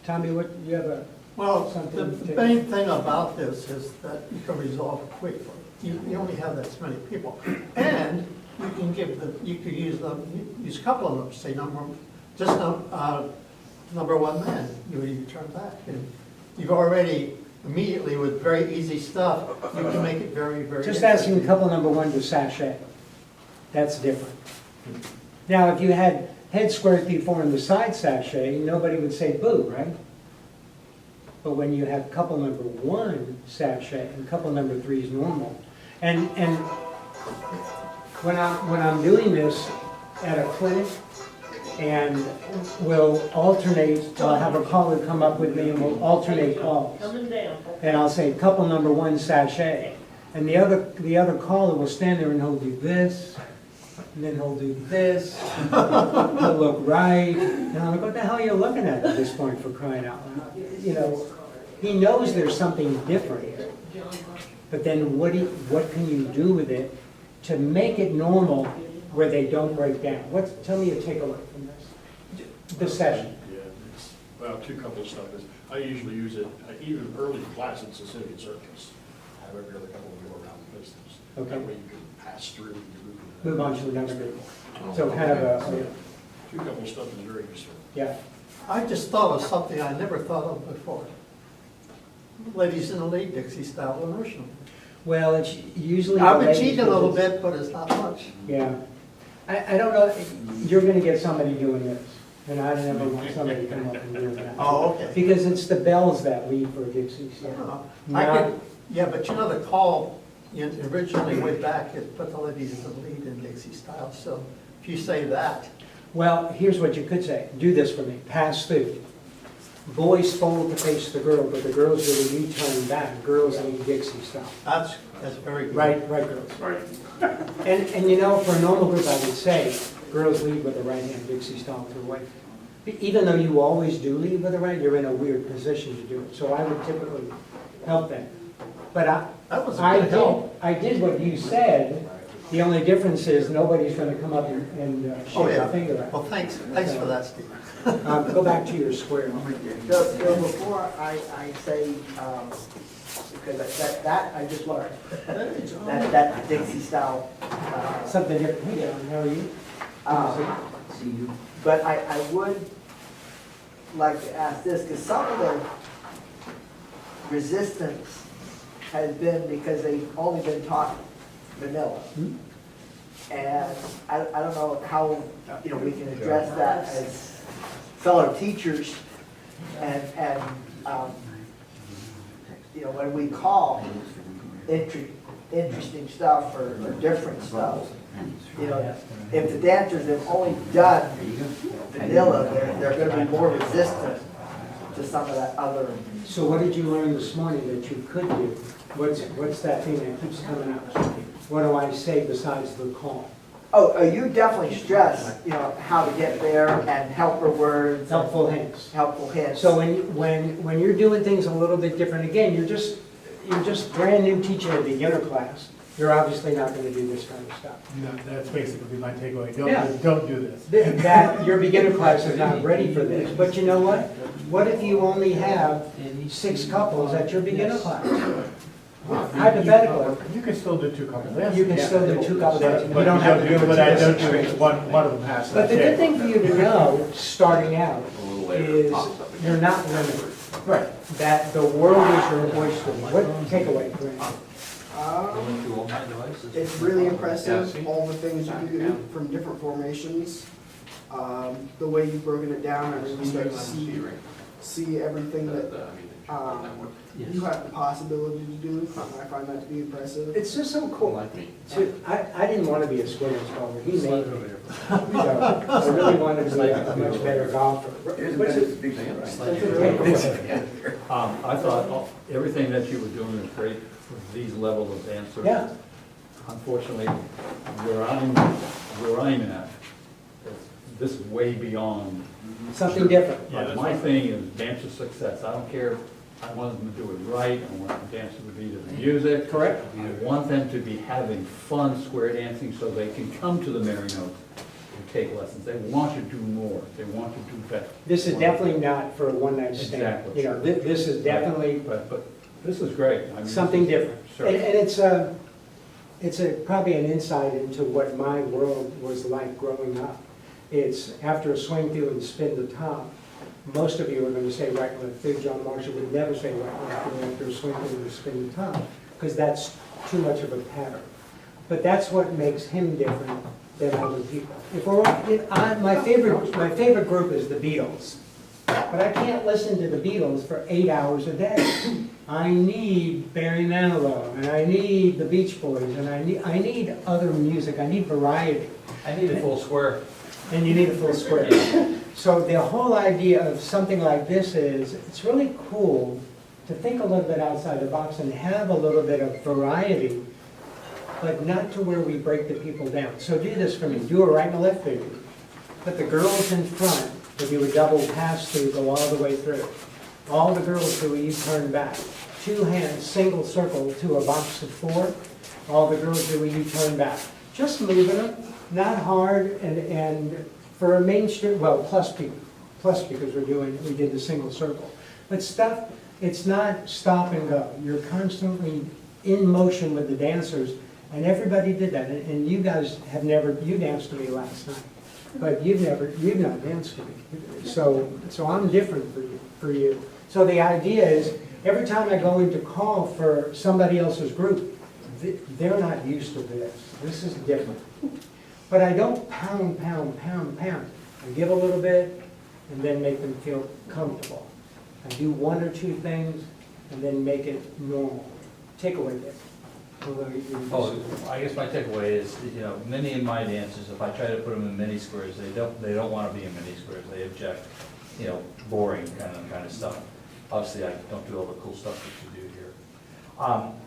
Tommy, what you have a Well, something the main thing about this is that you can resolve it quickly. You only have that many people. And you can use a couple of them, say number one man, you turn back. And you've already immediately, with very easy stuff, you can make it very, very Just interesting. asking couple number 1 to sachet. That's different. Now, if you had head squared before in the side sachet, nobody would say boo, right? But when you have couple number 1 sachet and couple number 3 is normal. And when I'm doing this at a clinic, and we'll alternate, I'll have a caller come up with me and we'll alternate calls. And I'll say couple number 1 sachet. And the other caller will stand there and he'll do this, and then he'll do this, he'll look right, and I'm like, what the hell are you looking at this point, for crying out loud? You know, he knows there's something different, but then what can you do with it to make it normal where they don't break down? Tell me a takeaway from this session. Yeah, well, 2-couple stuff is, I usually use it, even early class in Sicilian circus. I have every other couple go around the business. Okay. That way you can pass through the group. Move on to the next group. So kind of a, 2-couple stuff is very useful. yeah. I just thought of something I never thought of before. Ladies in the lead, Dixie style immersion. Well, it's usually. I've been cheating a little bit, but it's not much. Yeah. I don't know, you're gonna get somebody doing this, and I never want somebody to come up and do that. Oh, okay. Because it's the bells that lead for Dixie style. Yeah, but you know, the call, originally way back, it put the ladies in the lead in Dixie style, so if you say that. Well, here's what you could say, do this for me, pass through. Boys fold to face the girl, but the girls really return back, girls lead Dixie style. That's very good. Right, girls. Right. And you know, for a normal group, I would say, girls lead with the right hand, Dixie style with the right. Even though you always do lead with the right, you're in a weird position to do it. So I would typically help them. But I did what you said. The only difference is nobody's going to come up and shake their finger at. Well, thanks for that, Steve. Go back to your square. So before I say, because that I just learned, that Dixie style. Something different. Hey, John, how are you? But I would like to ask this, because some of the resistance has been because they've only been taught vanilla. And I don't know how, we can address that as fellow teachers and when we call interesting stuff or different stuff, if the dancers have only done vanilla, they're gonna be more resistant to some of that other. So what did you learn this morning that you could do? What's that thing that keeps coming up? What do I say besides the call? Oh, you definitely stress, how to get there and helper words. Helpful hints. Helpful hints. So when you're doing things a little bit different, again, you're just brand new teaching a beginner class. You're obviously not going to do this kind of stuff. No, that's basically my takeaway. Yeah. Don't do this. That your beginner class is not ready for this. But you know what? What if you only have 6 couples at your beginner class? Hypothetically. You can still do 2 couples dances. You can still do 2 couples dances. But You don't have to do it. But I don't do one of them has to. But the good thing for you to know, starting out, is you're not limited. Right. That the world is your oyster. What takeaway, Grant? It's really impressive, all the things you can do from different formations. The way you've broken it down, I really start to see everything that you have the possibility to do. I find that to be impressive. It's just so cool. I didn't want to be a square golfer. He made me. So I really wanted to be a much better golfer. I thought everything that you were doing was great for these levels of dancers. Yeah. Unfortunately, where I'm at, this is way beyond. Something different. Yeah, my thing is dancer success. I don't care. I want them to do it right. I want the dancers to be to the music. Correct. I want them to be having fun square dancing so they can come to the Merry Notes and take lessons. They want to do more. They want to do better. This is definitely not for a one-night stand. Exactly. This is definitely But this is great. I mean, something different. Sure. And it's probably an insight into what my world was like growing up. It's after a swing through and spin the top. Most of you are going to say right left through. John Marshall would never say right left through after a swing through and spin the top because that's too much of a pattern. But that's what makes him different than other people. My favorite group is the Beatles, but I can't listen to the Beatles for 8 hours a day. I need Barry Manilow, and I need the Beach Boys, and I need other music. I need variety. I need a full square. And you need a full square. So the whole idea of something like this is, it's really cool to think a little bit outside the box and have a little bit of variety, but not to where we break the people down. So do this for me. Do a right and a left figure. Put the girls in front, but do a double pass through, go all the way through. All the girls do a U-turn back. 2 hands, single circle to a box of 4. All the girls do a U-turn back. Just moving them. Not hard, and for a mainstream, well, plus because we did the single circle. But stuff, it's not stop and go. You're constantly in motion with the dancers, and everybody did that. And you guys have never, you danced to me last night, but you've not danced to me. So I'm different for you. So the idea is, every time I go into call for somebody else's group, they're not used to this. This is different. But I don't pound. I give a little bit and then make them feel comfortable. I do 1 or 2 things and then make it normal. Takeaway there. I guess my takeaway is, many of my dancers, if I try to put them in mini squares, they don't want to be in mini squares. They object, boring kind of stuff. Obviously, I don't do all the cool stuff that you do here.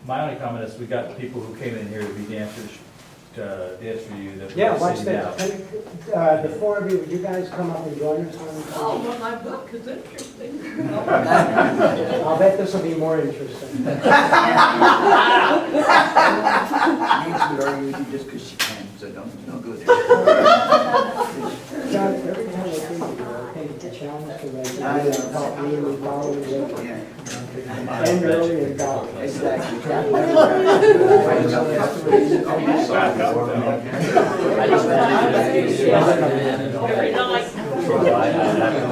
My only comment is we got people who came in here to be dancers, dance for you. Yeah, watch that. The 4 of you, would you guys come up and join us? Oh, well, my book is interesting. I'll bet this will be more interesting. Nancy would argue with you just because she can, so don't go there. John, every time I think of you, I think of the challenge. John, so that you can help me and follow it. And early and dog. Every night. This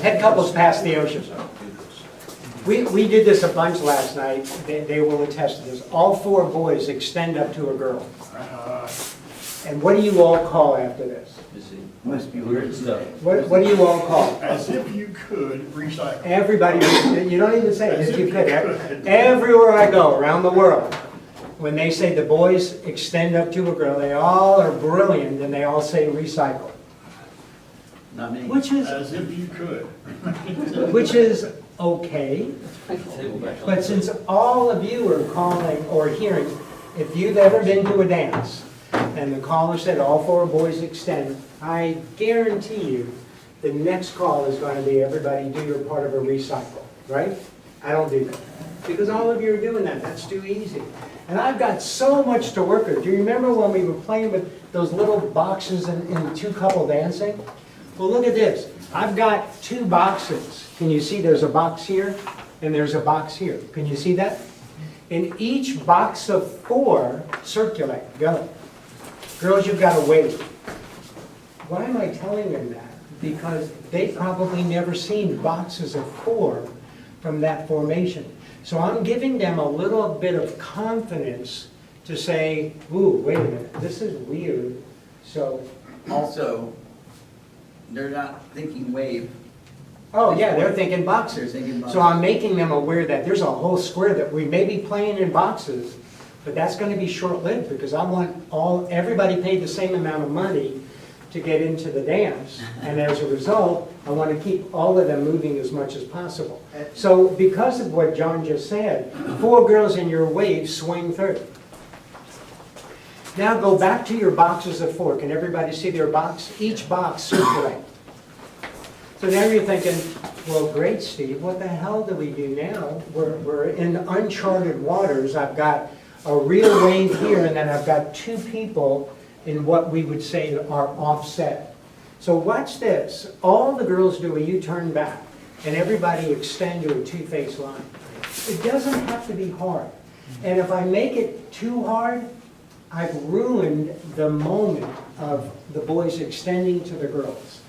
Head couples pass the ocean. We did this a bunch last night. They will attest to this. All 4 boys extend up to a girl. And what do you all call after this? Must be weird stuff. What do you all call? As if you could recycle. Everybody, you don't even say it, As if you if could. you could. Everywhere I go around the world, when they say the boys extend up to a girl, they all are brilliant and they all say recycle. Not me. Which is, As if you could. which is okay. But since all of you are calling or hearing, if you've ever been to a dance and the caller said all 4 boys extend, I guarantee you the next call is going to be everybody do your part of a recycle, right? I don't do that. Because all of you are doing that. That's too easy. And I've got so much to work with. Do you remember when we were playing with those little boxes in 2-couple dancing? Well, look at this. I've got 2 boxes. Can you see there's a box here and there's a box here? Can you see that? In each box of 4, circulate. Go. Girls, you've got to wait. Why am I telling them that? Because they've probably never seen boxes of 4 from that formation. So I'm giving them a little bit of confidence to say, ooh, wait a minute, this is weird. So, Also, they're not thinking wave. oh yeah, they're thinking boxes. They're thinking So I'm making them aware that there's a whole square that we may be playing in boxes, but that's going to be short-lived because I want everybody paid the same amount of money to get into the dance. And as a result, I want to keep all of them moving as much as possible. So because of what John just said, 4 girls in your wave swing through. Now go back to your boxes of 4. Can everybody see their box? Each box circulate. So now you're thinking, well, great, Steve, what the hell do we do now? We're in uncharted waters. I've got a real wave here, and then I've got 2 people in what we would say are offset. So watch this. All the girls do a U-turn back, and everybody extend to a 2-face line. It doesn't have to be hard. And if I make it too hard, I've ruined the moment of the boys extending to the girls.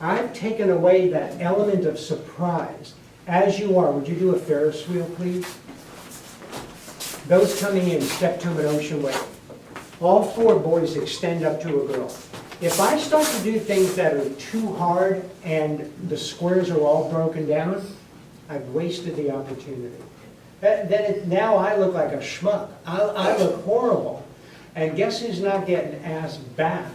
I've taken away that element of surprise. As you are, would you do a Ferris wheel, please? Those coming in, step to an ocean wave. All 4 boys extend up to a girl. If I start to do things that are too hard and the squares are all broken down, I've wasted the opportunity. Now I look like a schmuck. I look horrible. And guess who's not getting asked back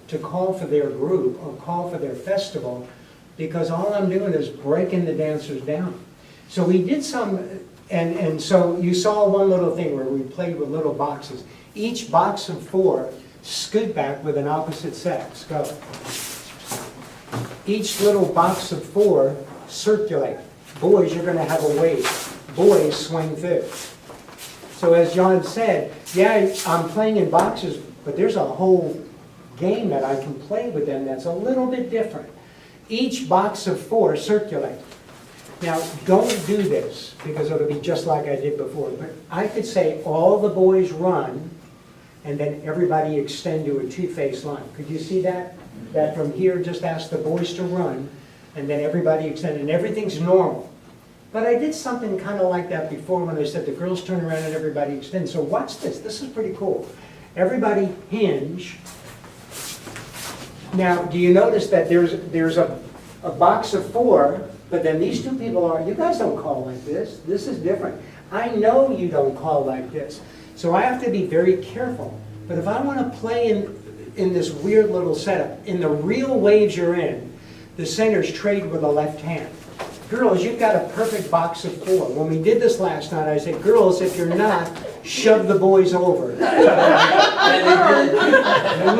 to call for their group or call for their festival, because all I'm doing is breaking the dancers down. So we did some, and so you saw one little thing where we played with little boxes. Each box of 4, scoot back with an opposite sex. Go. Each little box of 4, circulate. Boys, you're going to have a wave. Boys, swing through. So as John said, yeah, I'm playing in boxes, but there's a whole game that I can play with them that's a little bit different. Each box of 4, circulate. Now, don't do this, because it'll be just like I did before, but I could say all the boys run, and then everybody extend to a 2-face line. Could you see that? That from here, just ask the boys to run, and then everybody extend, and everything's normal. But I did something kind of like that before when I said the girls turn around and everybody extend. So watch this. This is pretty cool. Everybody hinge. Now, do you notice that there's a box of 4, but then these 2 people are, you guys don't call like this. This is different. I know you don't call like this. So I have to be very careful. But if I want to play in this weird little setup, in the real waves you're in, the centers trade with the left hand. Girls, you've got a perfect box of 4. When we did this last night, I said, girls, if you're not, shove the boys over. And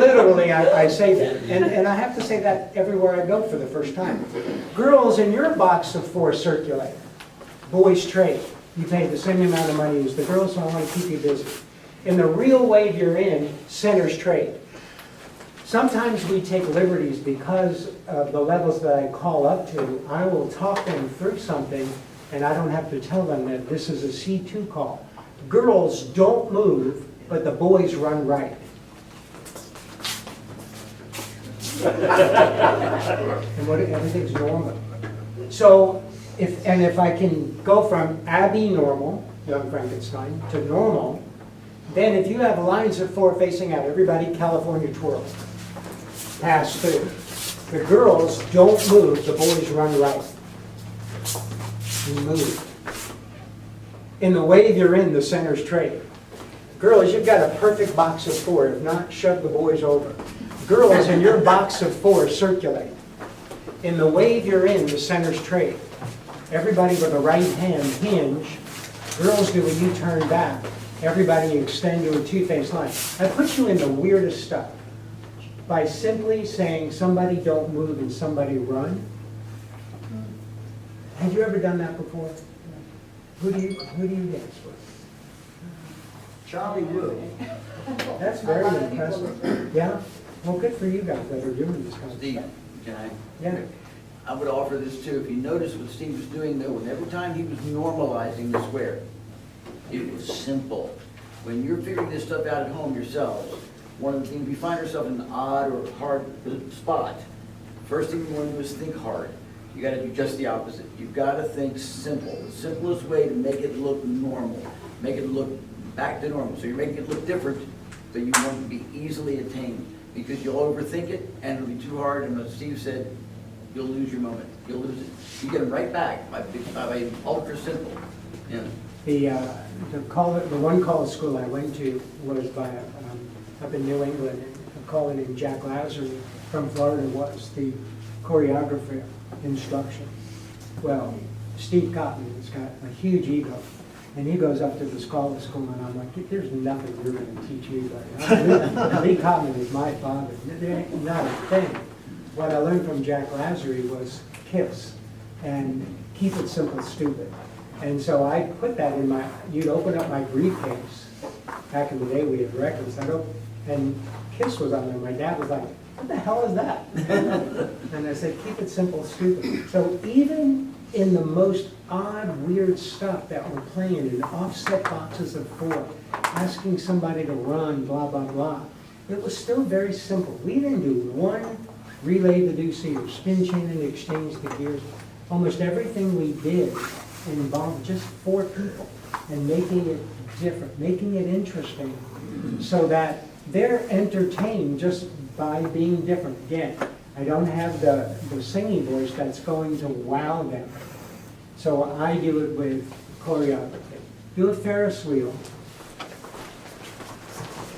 literally, I say that. And I have to say that everywhere I go for the first time. Girls, in your box of 4, circulate. boys trade. You pay the same amount of money as the girls, so I want to keep you busy. In the real wave you're in, centers trade. Sometimes we take liberties because of the levels that I call up to. I will talk them through something, and I don't have to tell them that this is a C2 call. Girls don't move, but the boys run right. And everything's normal. So, if I can go from Abby normal, young Frankenstein, to normal, then if you have lines of 4 facing out, everybody California twirl, pass through. The girls don't move, the boys run right. You move. In the wave you're in, the center's trade. Girls, you've got a perfect box of 4. If not, shove the boys over. Girls, in your box of 4, circulate. In the wave you're in, the center's trade. Everybody with a right hand hinge. Girls do a U-turn back. Everybody extend to a 2-face line. I put you in the weirdest stuff by simply saying somebody don't move and somebody run. Have you ever done that before? Who do you dance with? Charlie Wu. That's very impressive. Yeah? Well, good for you guys that are doing this kind of Steve, stuff. can I? Yeah. I would offer this too. If you notice what Steve was doing though, and every time he was normalizing the square, it was simple. When you're figuring this stuff out at home yourselves, one of the things, we find ourselves in an odd or hard spot. First thing we want to do is think hard. You gotta do just the opposite. You've gotta think simple. The simplest way to make it look normal, make it look back to normal. So you're making it look different, but you want it to be easily attained. Because you'll overthink it and it'll be too hard, and as Steve said, you'll lose your moment. You'll lose it. You get them right back by ultra simple. Yeah. The one college school I went to was by up in New England. A caller named Jack Lazary from Florida was the choreographer instruction. Well, Steve Kopman has got a huge ego. And he goes up to the school and I'm like, there's nothing you're going to teach me, buddy. Lee Kopman is my father. There ain't not a thing. What I learned from Jack Lazary was KISS and keep it simple, stupid. And so I put that in you'd open up my briefcase. Back in the day we had records. And KISS was on there. My dad was like, what the hell is that? And I said, keep it simple, stupid. So even in the most odd, weird stuff that we're playing in offset boxes of 4, asking somebody to run, blah, blah, blah, it was still very simple. We didn't do one relay the deuce or spin chain and exchange the gears. Almost everything we did involved just 4 people and making it different, making it interesting so that they're entertained just by being different. Again, I don't have the singing voice that's going to wow them. So I do it with choreography. Do a Ferris wheel.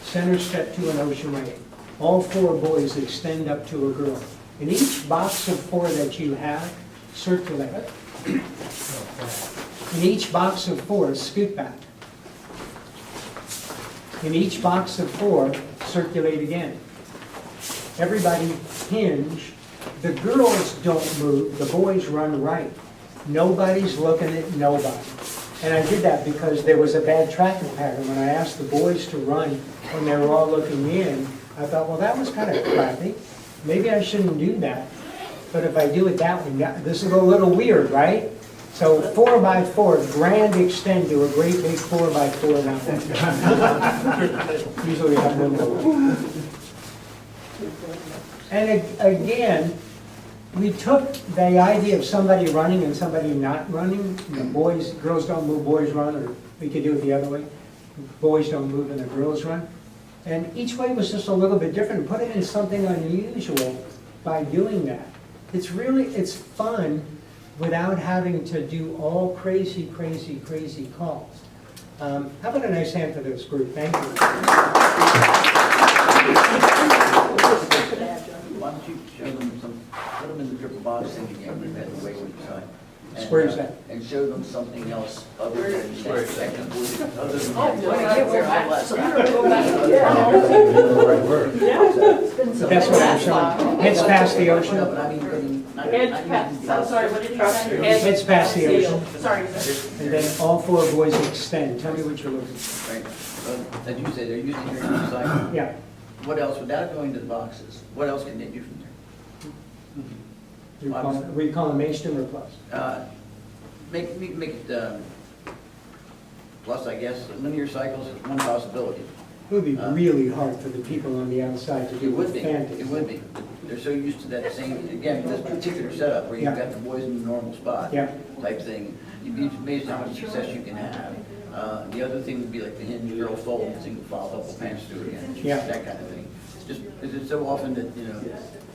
Center step to an ocean wave. All 4 boys extend up to a girl. In each box of 4 that you have, circulate. In each box of 4, scoot back. In each box of 4, circulate again. Everybody hinge. The girls don't move, the boys run right. Nobody's looking at nobody. And I did that because there was a bad tracking pattern. When I asked the boys to run when they were all looking in, I thought, well, that was kind of crappy. Maybe I shouldn't do that. But if I do it that way, this is a little weird, right? So 4x4, grand extend to a great big 4x4 that one. Usually have one more. And again, we took the idea of somebody running and somebody not running. Girls don't move, boys run, or we could do it the other way. Boys don't move and the girls run. And each way was just a little bit different. Put it in something unusual by doing that. It's fun without having to do all crazy, crazy, crazy calls. How about a nice hand for this group? Thank you. Why don't you show them put them in the triple box thing again, we've had the way we decide. Where's that? And show them something else other than that second board, other than That's what I'm showing. Heads past the ocean. No, but I mean, not Edge past, I'm sorry, what did he say? It's past the ocean. Sorry, sir. And then all four boys extend. Tell me what you're looking for. Right. As you say, they're using your recycle. Yeah. What else, without going to the boxes, what else can they do from there? We call them mainstream or plus? Make it plus, I guess, linear cycles is one possibility. It would be really hard for the people on the outside to It do would with be, fantasy. it would be. They're so used to that same, again, this particular setup where you've Yeah. got the boys in the normal spot Yeah. type thing. You'd be amazed how much success you can have. The other thing would be like the hinge girl fold, single file, double pants through again, Yeah. that kind of thing. It's just, it's so often that, you know,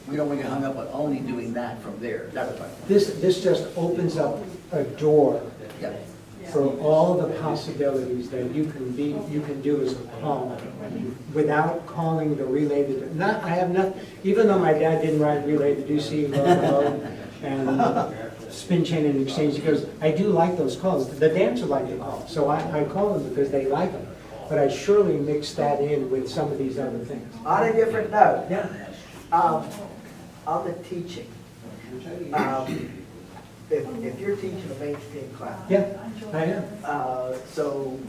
we don't want to get hung up on only doing that from there. That was my point. This just opens up a door Yeah. for all the possibilities that you can do as a caller without calling the relay to, I have not, even though my dad didn't write relay to do C and spin chain and exchange, because I do like those calls. The dancers like the calls, so I call them because they like them. But I surely mix that in with some of these other things. On a different note, Yeah. on the teaching, if you're teaching a mainstream class, Yeah, I am. so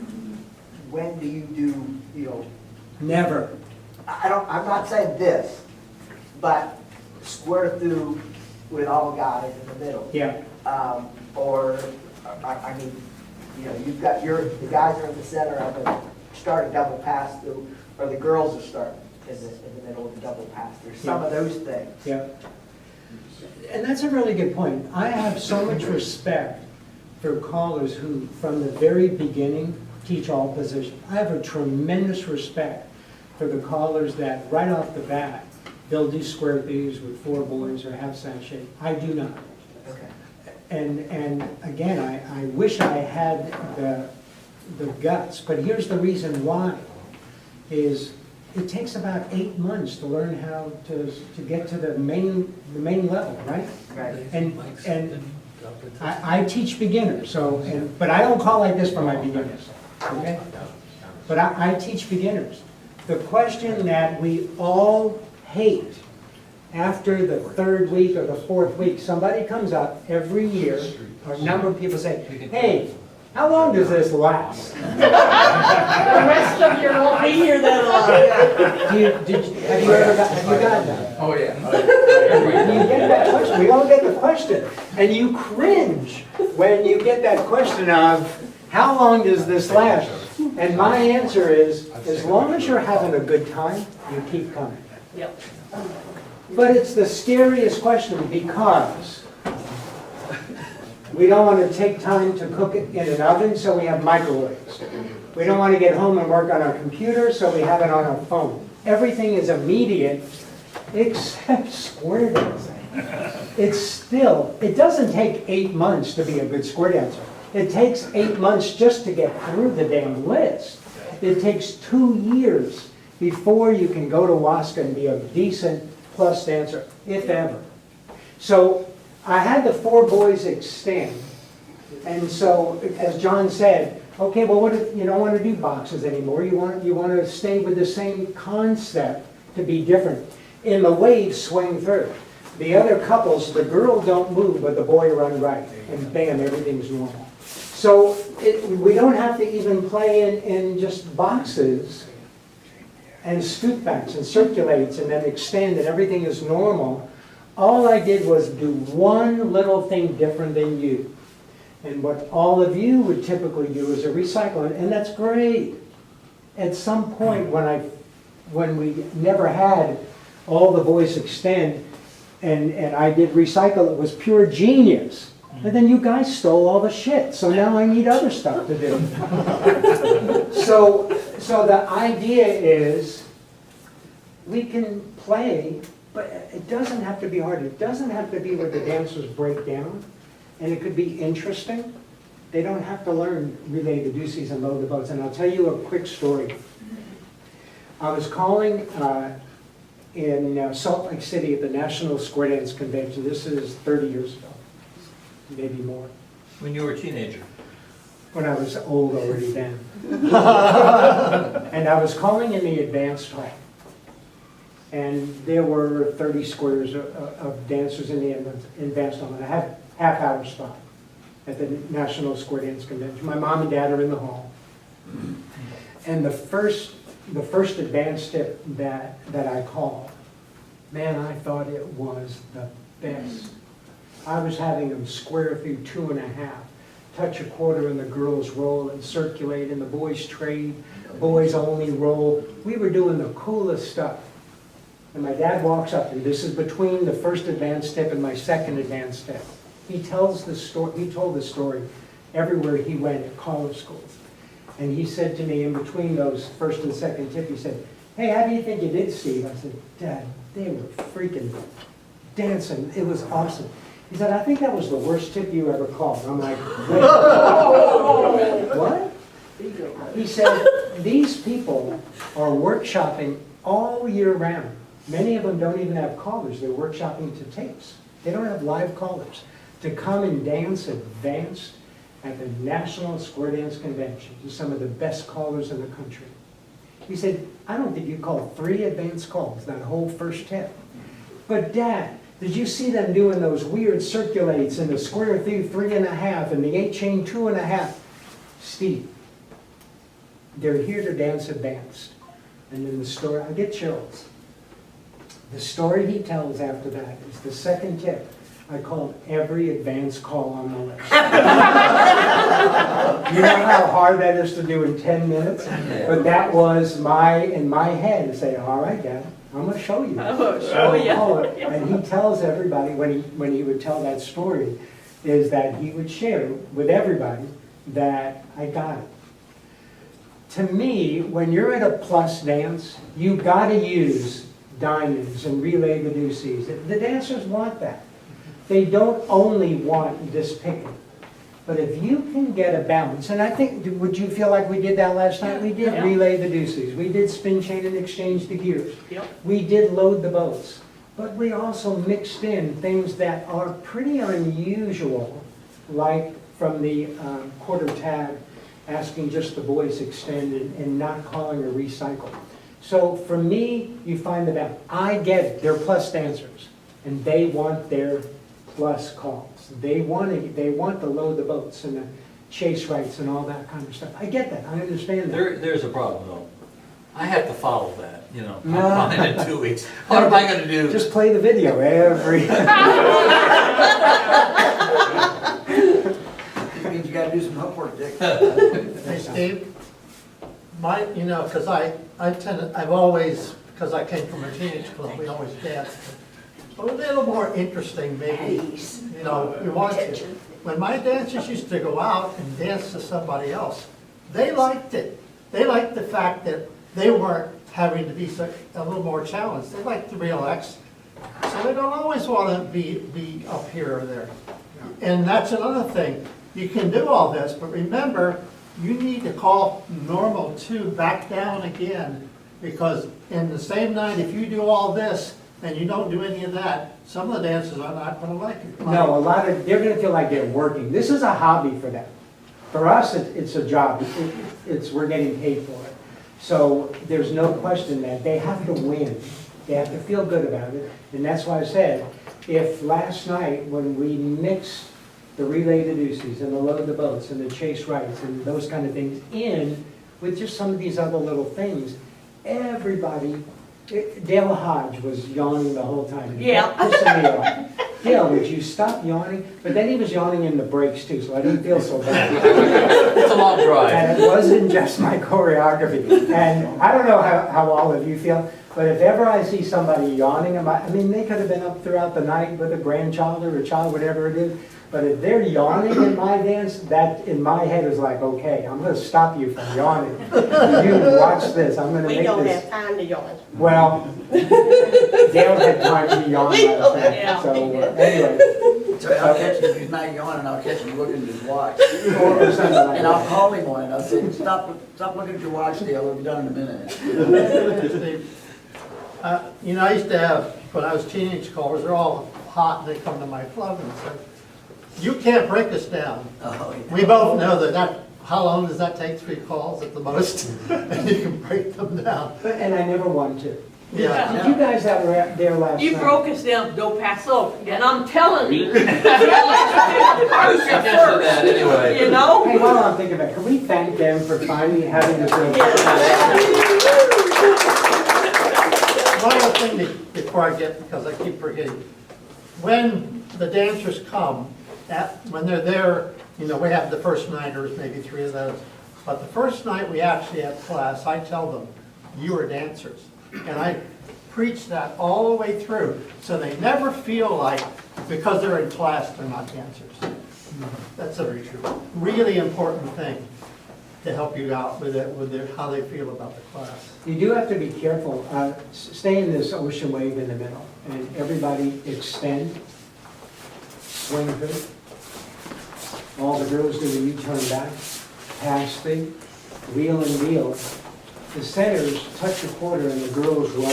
when do you do, you know, Never. I'm not saying this, but square through with all guys in the middle. Yeah. Or, I mean, you know, you've got the guys are in the center of the start a double pass through, or the girls are starting in the middle of the double pass through. Some of those things. Yeah. And that's a really good point. I have so much respect for callers who, from the very beginning, teach all positions. I have a tremendous respect for the callers that, right off the bat, they'll do square thieves with four boys or half sachet. I do not. Okay. And again, I wish I had the guts, but here's the reason why, is it takes about 8 months to learn how to get to the main level, right? Right. And I teach beginners, but I don't call like this for my beginners, okay? But I teach beginners. The question that we all hate after the third week or the fourth week, somebody comes up every year, or a number of people say, hey, how long does this last? The rest of you won't be here that long. Have you gotten that? Oh, yeah. You get that question, we all get the question, and you cringe when you get that question of, how long does this last? And my answer is, as long as you're having a good time, you keep coming. Yep. But it's the scariest question because we don't want to take time to cook it in an oven, so we have microwaves. We don't want to get home and work on our computer, so we have it on our phone. Everything is immediate except square dancing. It doesn't take 8 months to be a good square dancer. It takes 8 months just to get through the damn list. It takes 2 years before you can go to WASCA and be a decent plus dancer, if ever. So I had the four boys extend. And so, as John said, okay, well, what if you don't want to do boxes anymore? You want to stay with the same concept to be different. In the waves, swing through. The other couples, the girl don't move, but the boy run right. And bam, everything's normal. So we don't have to even play in just boxes and scoop backs and circulates and then extend and everything is normal. All I did was do one little thing different than you. And what all of you would typically do is a recycle, and that's great. At some point when we never had all the boys extend and I did recycle, it was pure genius. And then you guys stole all the shit, so now I need other stuff to do. So the idea is we can play, but it doesn't have to be hard. It doesn't have to be where the dancers break down, and it could be interesting. They don't have to learn relay the deuces and load the boats. And I'll tell you a quick story. I was calling in Salt Lake City at the National Square Dance Convention. This is 30 years ago, maybe more. When you were a teenager. When I was old already then. And I was calling in the advanced hall. And there were 30 squares of dancers in the advanced hall, and I had half-hour spot at the National Square Dance Convention. My mom and dad are in the hall. And the first advanced step that I called, man, I thought it was the best. I was having them square through 2.5, touch a quarter and the girls roll and circulate and the boys trade, boys only roll. We were doing the coolest stuff. And my dad walks up, and this is between the first advanced step and my second advanced step. He told the story everywhere he went at college schools. And he said to me in between those first and second tip, he said, "Hey, how do you think you did, Steve?" I said, "Dad, they were freaking dancing. It was awesome." He said, "I think that was the worst tip you ever called." I'm like, "Wait, what?" He said, "These people are workshopping all year round. Many of them don't even have callers. They're workshopping to tapes. They don't have live callers. To come and dance advanced at the National Square Dance Convention to some of the best callers in the country." He said, "I don't think you called 3 advanced calls that whole first tip. But Dad, did you see them doing those weird circulates and the square through 3.5 and the 8-chain 2.5? Steve, they're here to dance advanced." And then the story, I get chills. The story he tells after that is the second tip. I called every advanced call on the list. You know how hard that is to do in 10 minutes? But that was in my head to say, "All right, Dad, I'm going to show you." I'm gonna show you. And he tells everybody, when he would tell that story, is that he would share with everybody that I got it. To me, when you're at a plus dance, you got to use diamonds and relay the deuces. The dancers want that. They don't only want this picking. But if you can get a balance, and I think, would you feel like we did that last night? We did relay the deuces. We did spin chain and exchange the gears. Yep. We did load the boats. But we also mixed in things that are pretty unusual, like from the quarter tag, asking just the boys extend and not calling a recycle. So for me, you find the balance. I get it. They're plus dancers, and they want their plus calls. They want to load the boats and the chase rights and all that kind of stuff. I get that. I understand that. There's a problem though. I have to follow that, you know, No. I'm fine in 2 weeks. What am I gonna do? Just play the video every. It means you gotta do some homework, Dick. Hey, Steve, because I've always, because I came from a teenage club, we always danced. A little more interesting, maybe, you want to. When my dancers used to go out and dance to somebody else, they liked it. They liked the fact that they weren't having to be a little more challenged. They liked to relax. So they don't always want to be up here or there. And that's another thing. You can do all this, but remember, you need to call normal 2 back down again, because in the same night, if you do all this and you don't do any of that, some of the dancers are not going to like it. No, they're going to feel like they're working. This is a hobby for them. For us, it's a job. We're getting paid for it. So there's no question that they have to win. They have to feel good about it. And that's why I said, if last night when we mixed the relay the deuces and the load the boats and the chase rights and those kind of things in with just some of these other little things, everybody, Dale Hodge was yawning the whole time. Yeah. Pissing me off. Dale, would you stop yawning? But then he was yawning in the breaks too, so I didn't feel so bad. It's a long drive. And it wasn't just my choreography. And I don't know how all of you feel, but if ever I see somebody yawning, I mean, they could have been up throughout the night with a grandchild or a child, whatever it is, but if they're yawning in my dance, that in my head is like, okay, I'm going to stop you from yawning. You watch this. I'm going to We make don't this. have time to yawn. Well, Dale had time to yawn last night. Yeah. So anyway. So I'll catch him, if he's not yawning, I'll catch him looking at his watch. Or something like And I'll that. call him on it, I'll say, stop looking at your watch, Dale, we'll be done in a minute. I used to have, when I was teenage callers, they're all hot, and they come to my club and say, "You can't break us down." Oh, yeah. We both know that, how long does that take? 3 calls at the most? And you can break them down. And I never want to. Yeah. Did you guys that were there last night? You broke us down, don't pass over, and I'm telling you. I was suggesting that anyway. You know? Hey, while I'm thinking about it, can we thank them for finally having this room? One other thing before I get, because I keep forgetting. When the dancers come, when they're there, you know, we have the first nighters, maybe 3 of those. But the first night we actually have class, I tell them, you are dancers. And I preach that all the way through, so they never feel like, because they're in class, they're not dancers. That's a really important thing to help you out with it, how they feel about the class. You do have to be careful. Stay in this ocean wave in the middle, and everybody extend, swing through. All the girls do a U-turn back, pass through, wheel and reel. The centers touch a quarter and the girls roll.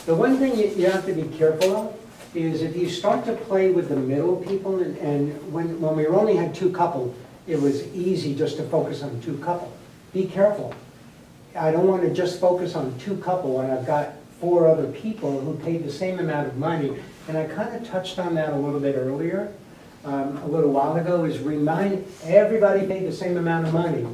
The one thing you have to be careful of is if you start to play with the middle people, and when we only had 2 couple, it was easy just to focus on 2 couple. Be careful. I don't want to just focus on 2 couple when I've got 4 other people who paid the same amount of money. And I kind of touched on that a little bit earlier, a little while ago, is remind everybody paid the same amount of money.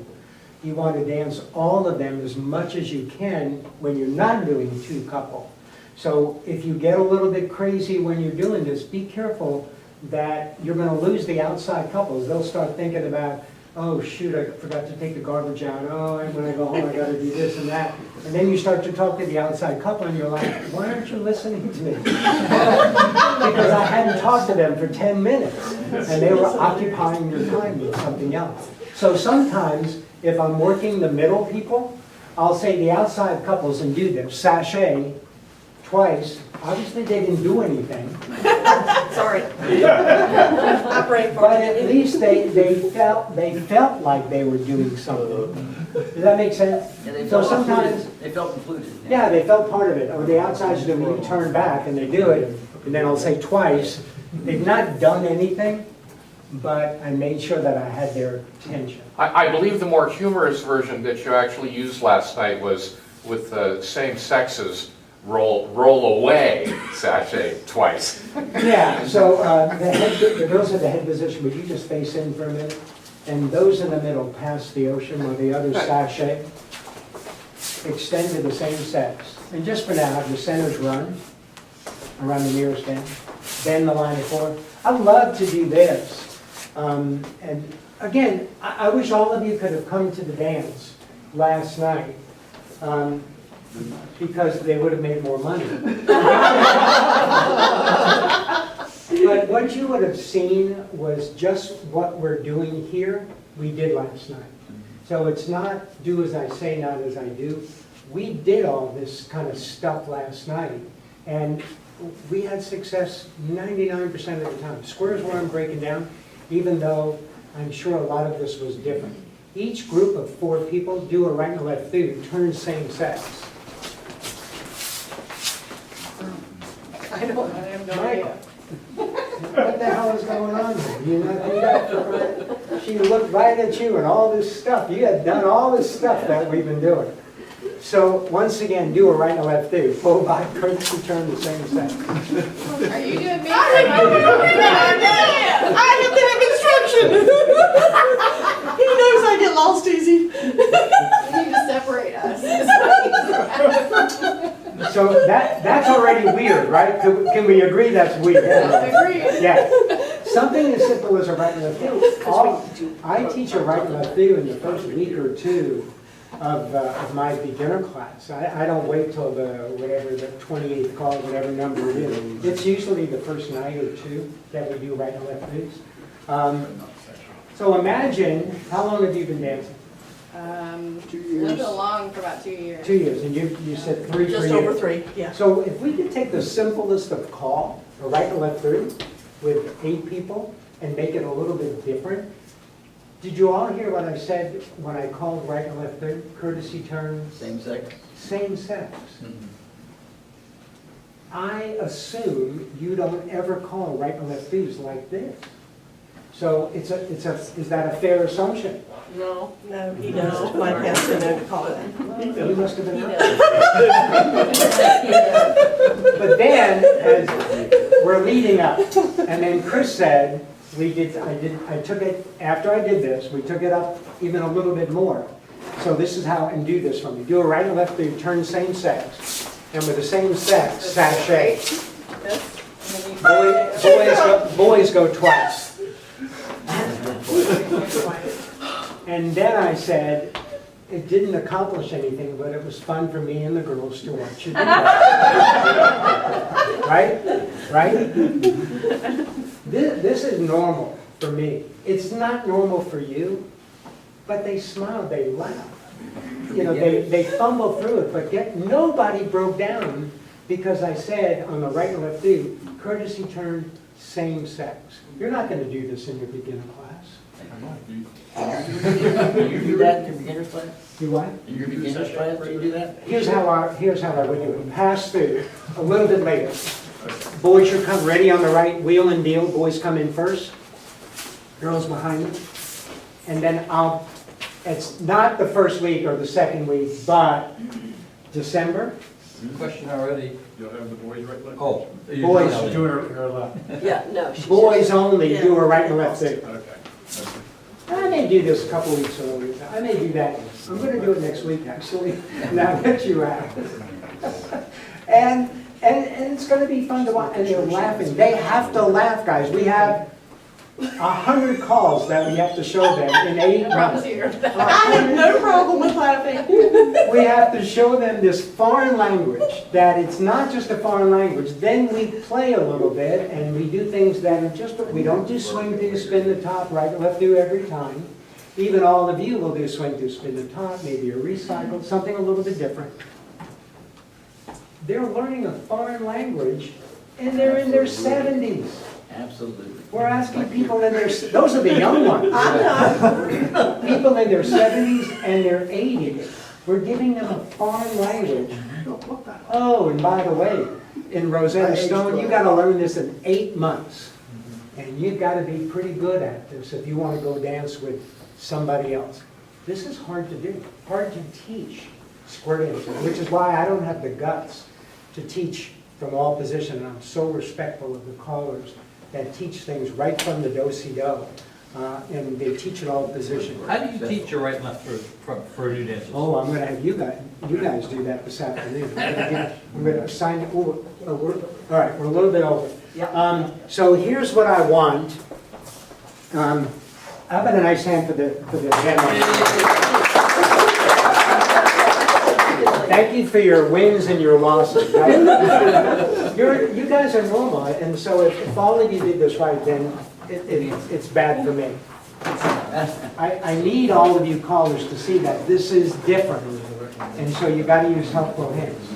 You want to dance all of them as much as you can when you're not doing 2 couple. So if you get a little bit crazy when you're doing this, be careful that you're going to lose the outside couples. They'll start thinking about, oh shoot, I forgot to take the garbage out. Oh, and when I go home I got to do this and that. And then you start to talk to the outside couple and you're like, why aren't you listening to me? Because I hadn't talked to them for 10 minutes and they were occupying their time with something else. So sometimes if I'm working the middle people, I'll say the outside couples and do this, sashay twice. Obviously they didn't do anything. Sorry. But at least they felt like they were doing something. Does that make sense? Yeah, So sometimes, they felt included. yeah, they felt part of it. Or the outsides do, you turn back and they do it, and then I'll say twice. They've not done anything, but I made sure that I had their attention. I believe the more humorous version that you actually used last night was with the same sexes roll away sashay twice. Yeah, so the girls at the head position, would you just face in for a minute? And those in the middle pass the ocean or the other sashay. Extend to the same sex. And just for now, have the centers run around the nearest end. Bend the line of 4. I love to do this. And again, I wish all of you could have come to the dance last night. Because they would have made more money. But what you would have seen was just what we're doing here, we did last night. So it's not do as I say, not as I do. We did all this kind of stuff last night, and we had success 99% of the time. Squares where I'm breaking down, even though I'm sure a lot of this was different. Each group of 4 people do a right and left through, turn same sex. I have no idea. What the hell is going on here? You not do that? She looked right at you and all this stuff. You had done all this stuff that we've been doing. So once again, do a right and a left through. Full by courtesy turn the same sex. Are you doing me? I have to have instruction. He knows I get lost easy. You need to separate us. So that's already weird, right? Can we agree that's weird? Agreed. Yeah. Something as simple as a right and left through. I teach a right and left through in the first week or 2 of my beginner class. I don't wait till the 28th call, whatever number it is. It's usually the first night or 2 that we do right and left throughs. So imagine, how long have you been dancing? 2 years. Lived along for about 2 years. 2 years, and you said 3 Just for you. over 3, yeah. So if we could take the simplest of call, a right and left through, with 8 people, and make it a little bit different. Did you all hear what I said when I called right and left through? Courtesy turn. Same sex. Same sex. I assume you don't ever call right and left throughs like this. So is that a fair assumption? No, he knows. My pastor knows Colin. He must have been out. But then, as we're leading up, and then Chris said, I took it, after I did this, we took it up even a little bit more. So this is how, and do this for me. Do a right and left, you turn same sex. And with the same sex, sashay. Boys go twice. And then I said, it didn't accomplish anything, but it was fun for me and the girls to watch you do that. Right? This is normal for me. It's not normal for you, but they smile, they laugh. You know, they fumble through it, but nobody broke down because I said on the right and left do, courtesy turn, same sex. You're not going to do this in your beginner class. Do you do that in your beginner's class? Do what? In your beginner's class, do you do that? Here's how I would do it. Pass through, a little bit later. Boys should come ready on the right, wheel and deal. Boys come in first, girls behind them. And then it's not the first week or the second week, but December. Question already. You'll have the boys right left? Oh. Boys. Do her left. Yeah, no. she Boys just- only yeah. do a right and left thing. Okay. I may do this a couple weeks earlier. I may do that. I'm going to do it next week, actually. Now that you have. And it's going to be fun to watch. And they're laughing. They have to laugh, guys. We have 100 calls that we have to show them in 8 months. I have no problem with laughing. We have to show them this foreign language, that it's not just a foreign language. Then we play a little bit, and we do things that are just, we don't do swing do, spin the top, right and left do every time. Even all of you will do swing do, spin the top, maybe a recycle, something a little bit different. They're learning a foreign language, and they're in their 70s. Absolutely. We're asking people in their, those are the young ones. I'm not. People in their 70s and their 80s. We're giving them a foreign language. Oh, and by the way, in Rosetta Stone, you got to learn this in 8 months. And you've got to be pretty good at this if you want to go dance with somebody else. This is hard to do, hard to teach square dancing, which is why I don't have the guts to teach from all positions. And I'm so respectful of the callers that teach things right from the do-si-do. And they teach in all positions. How do you teach your right and left for new dancers? Oh, I'm going to have you guys do that this afternoon. I'm going to assign it. All right, we're a little bit over. So here's what I want. How about a nice hand for the demo? Thank you for your wins and your losses. Right? You guys are normal, and so if all of you did this right, then it's bad for me. I need all of you callers to see that this is different, and so you got to use helpful hands.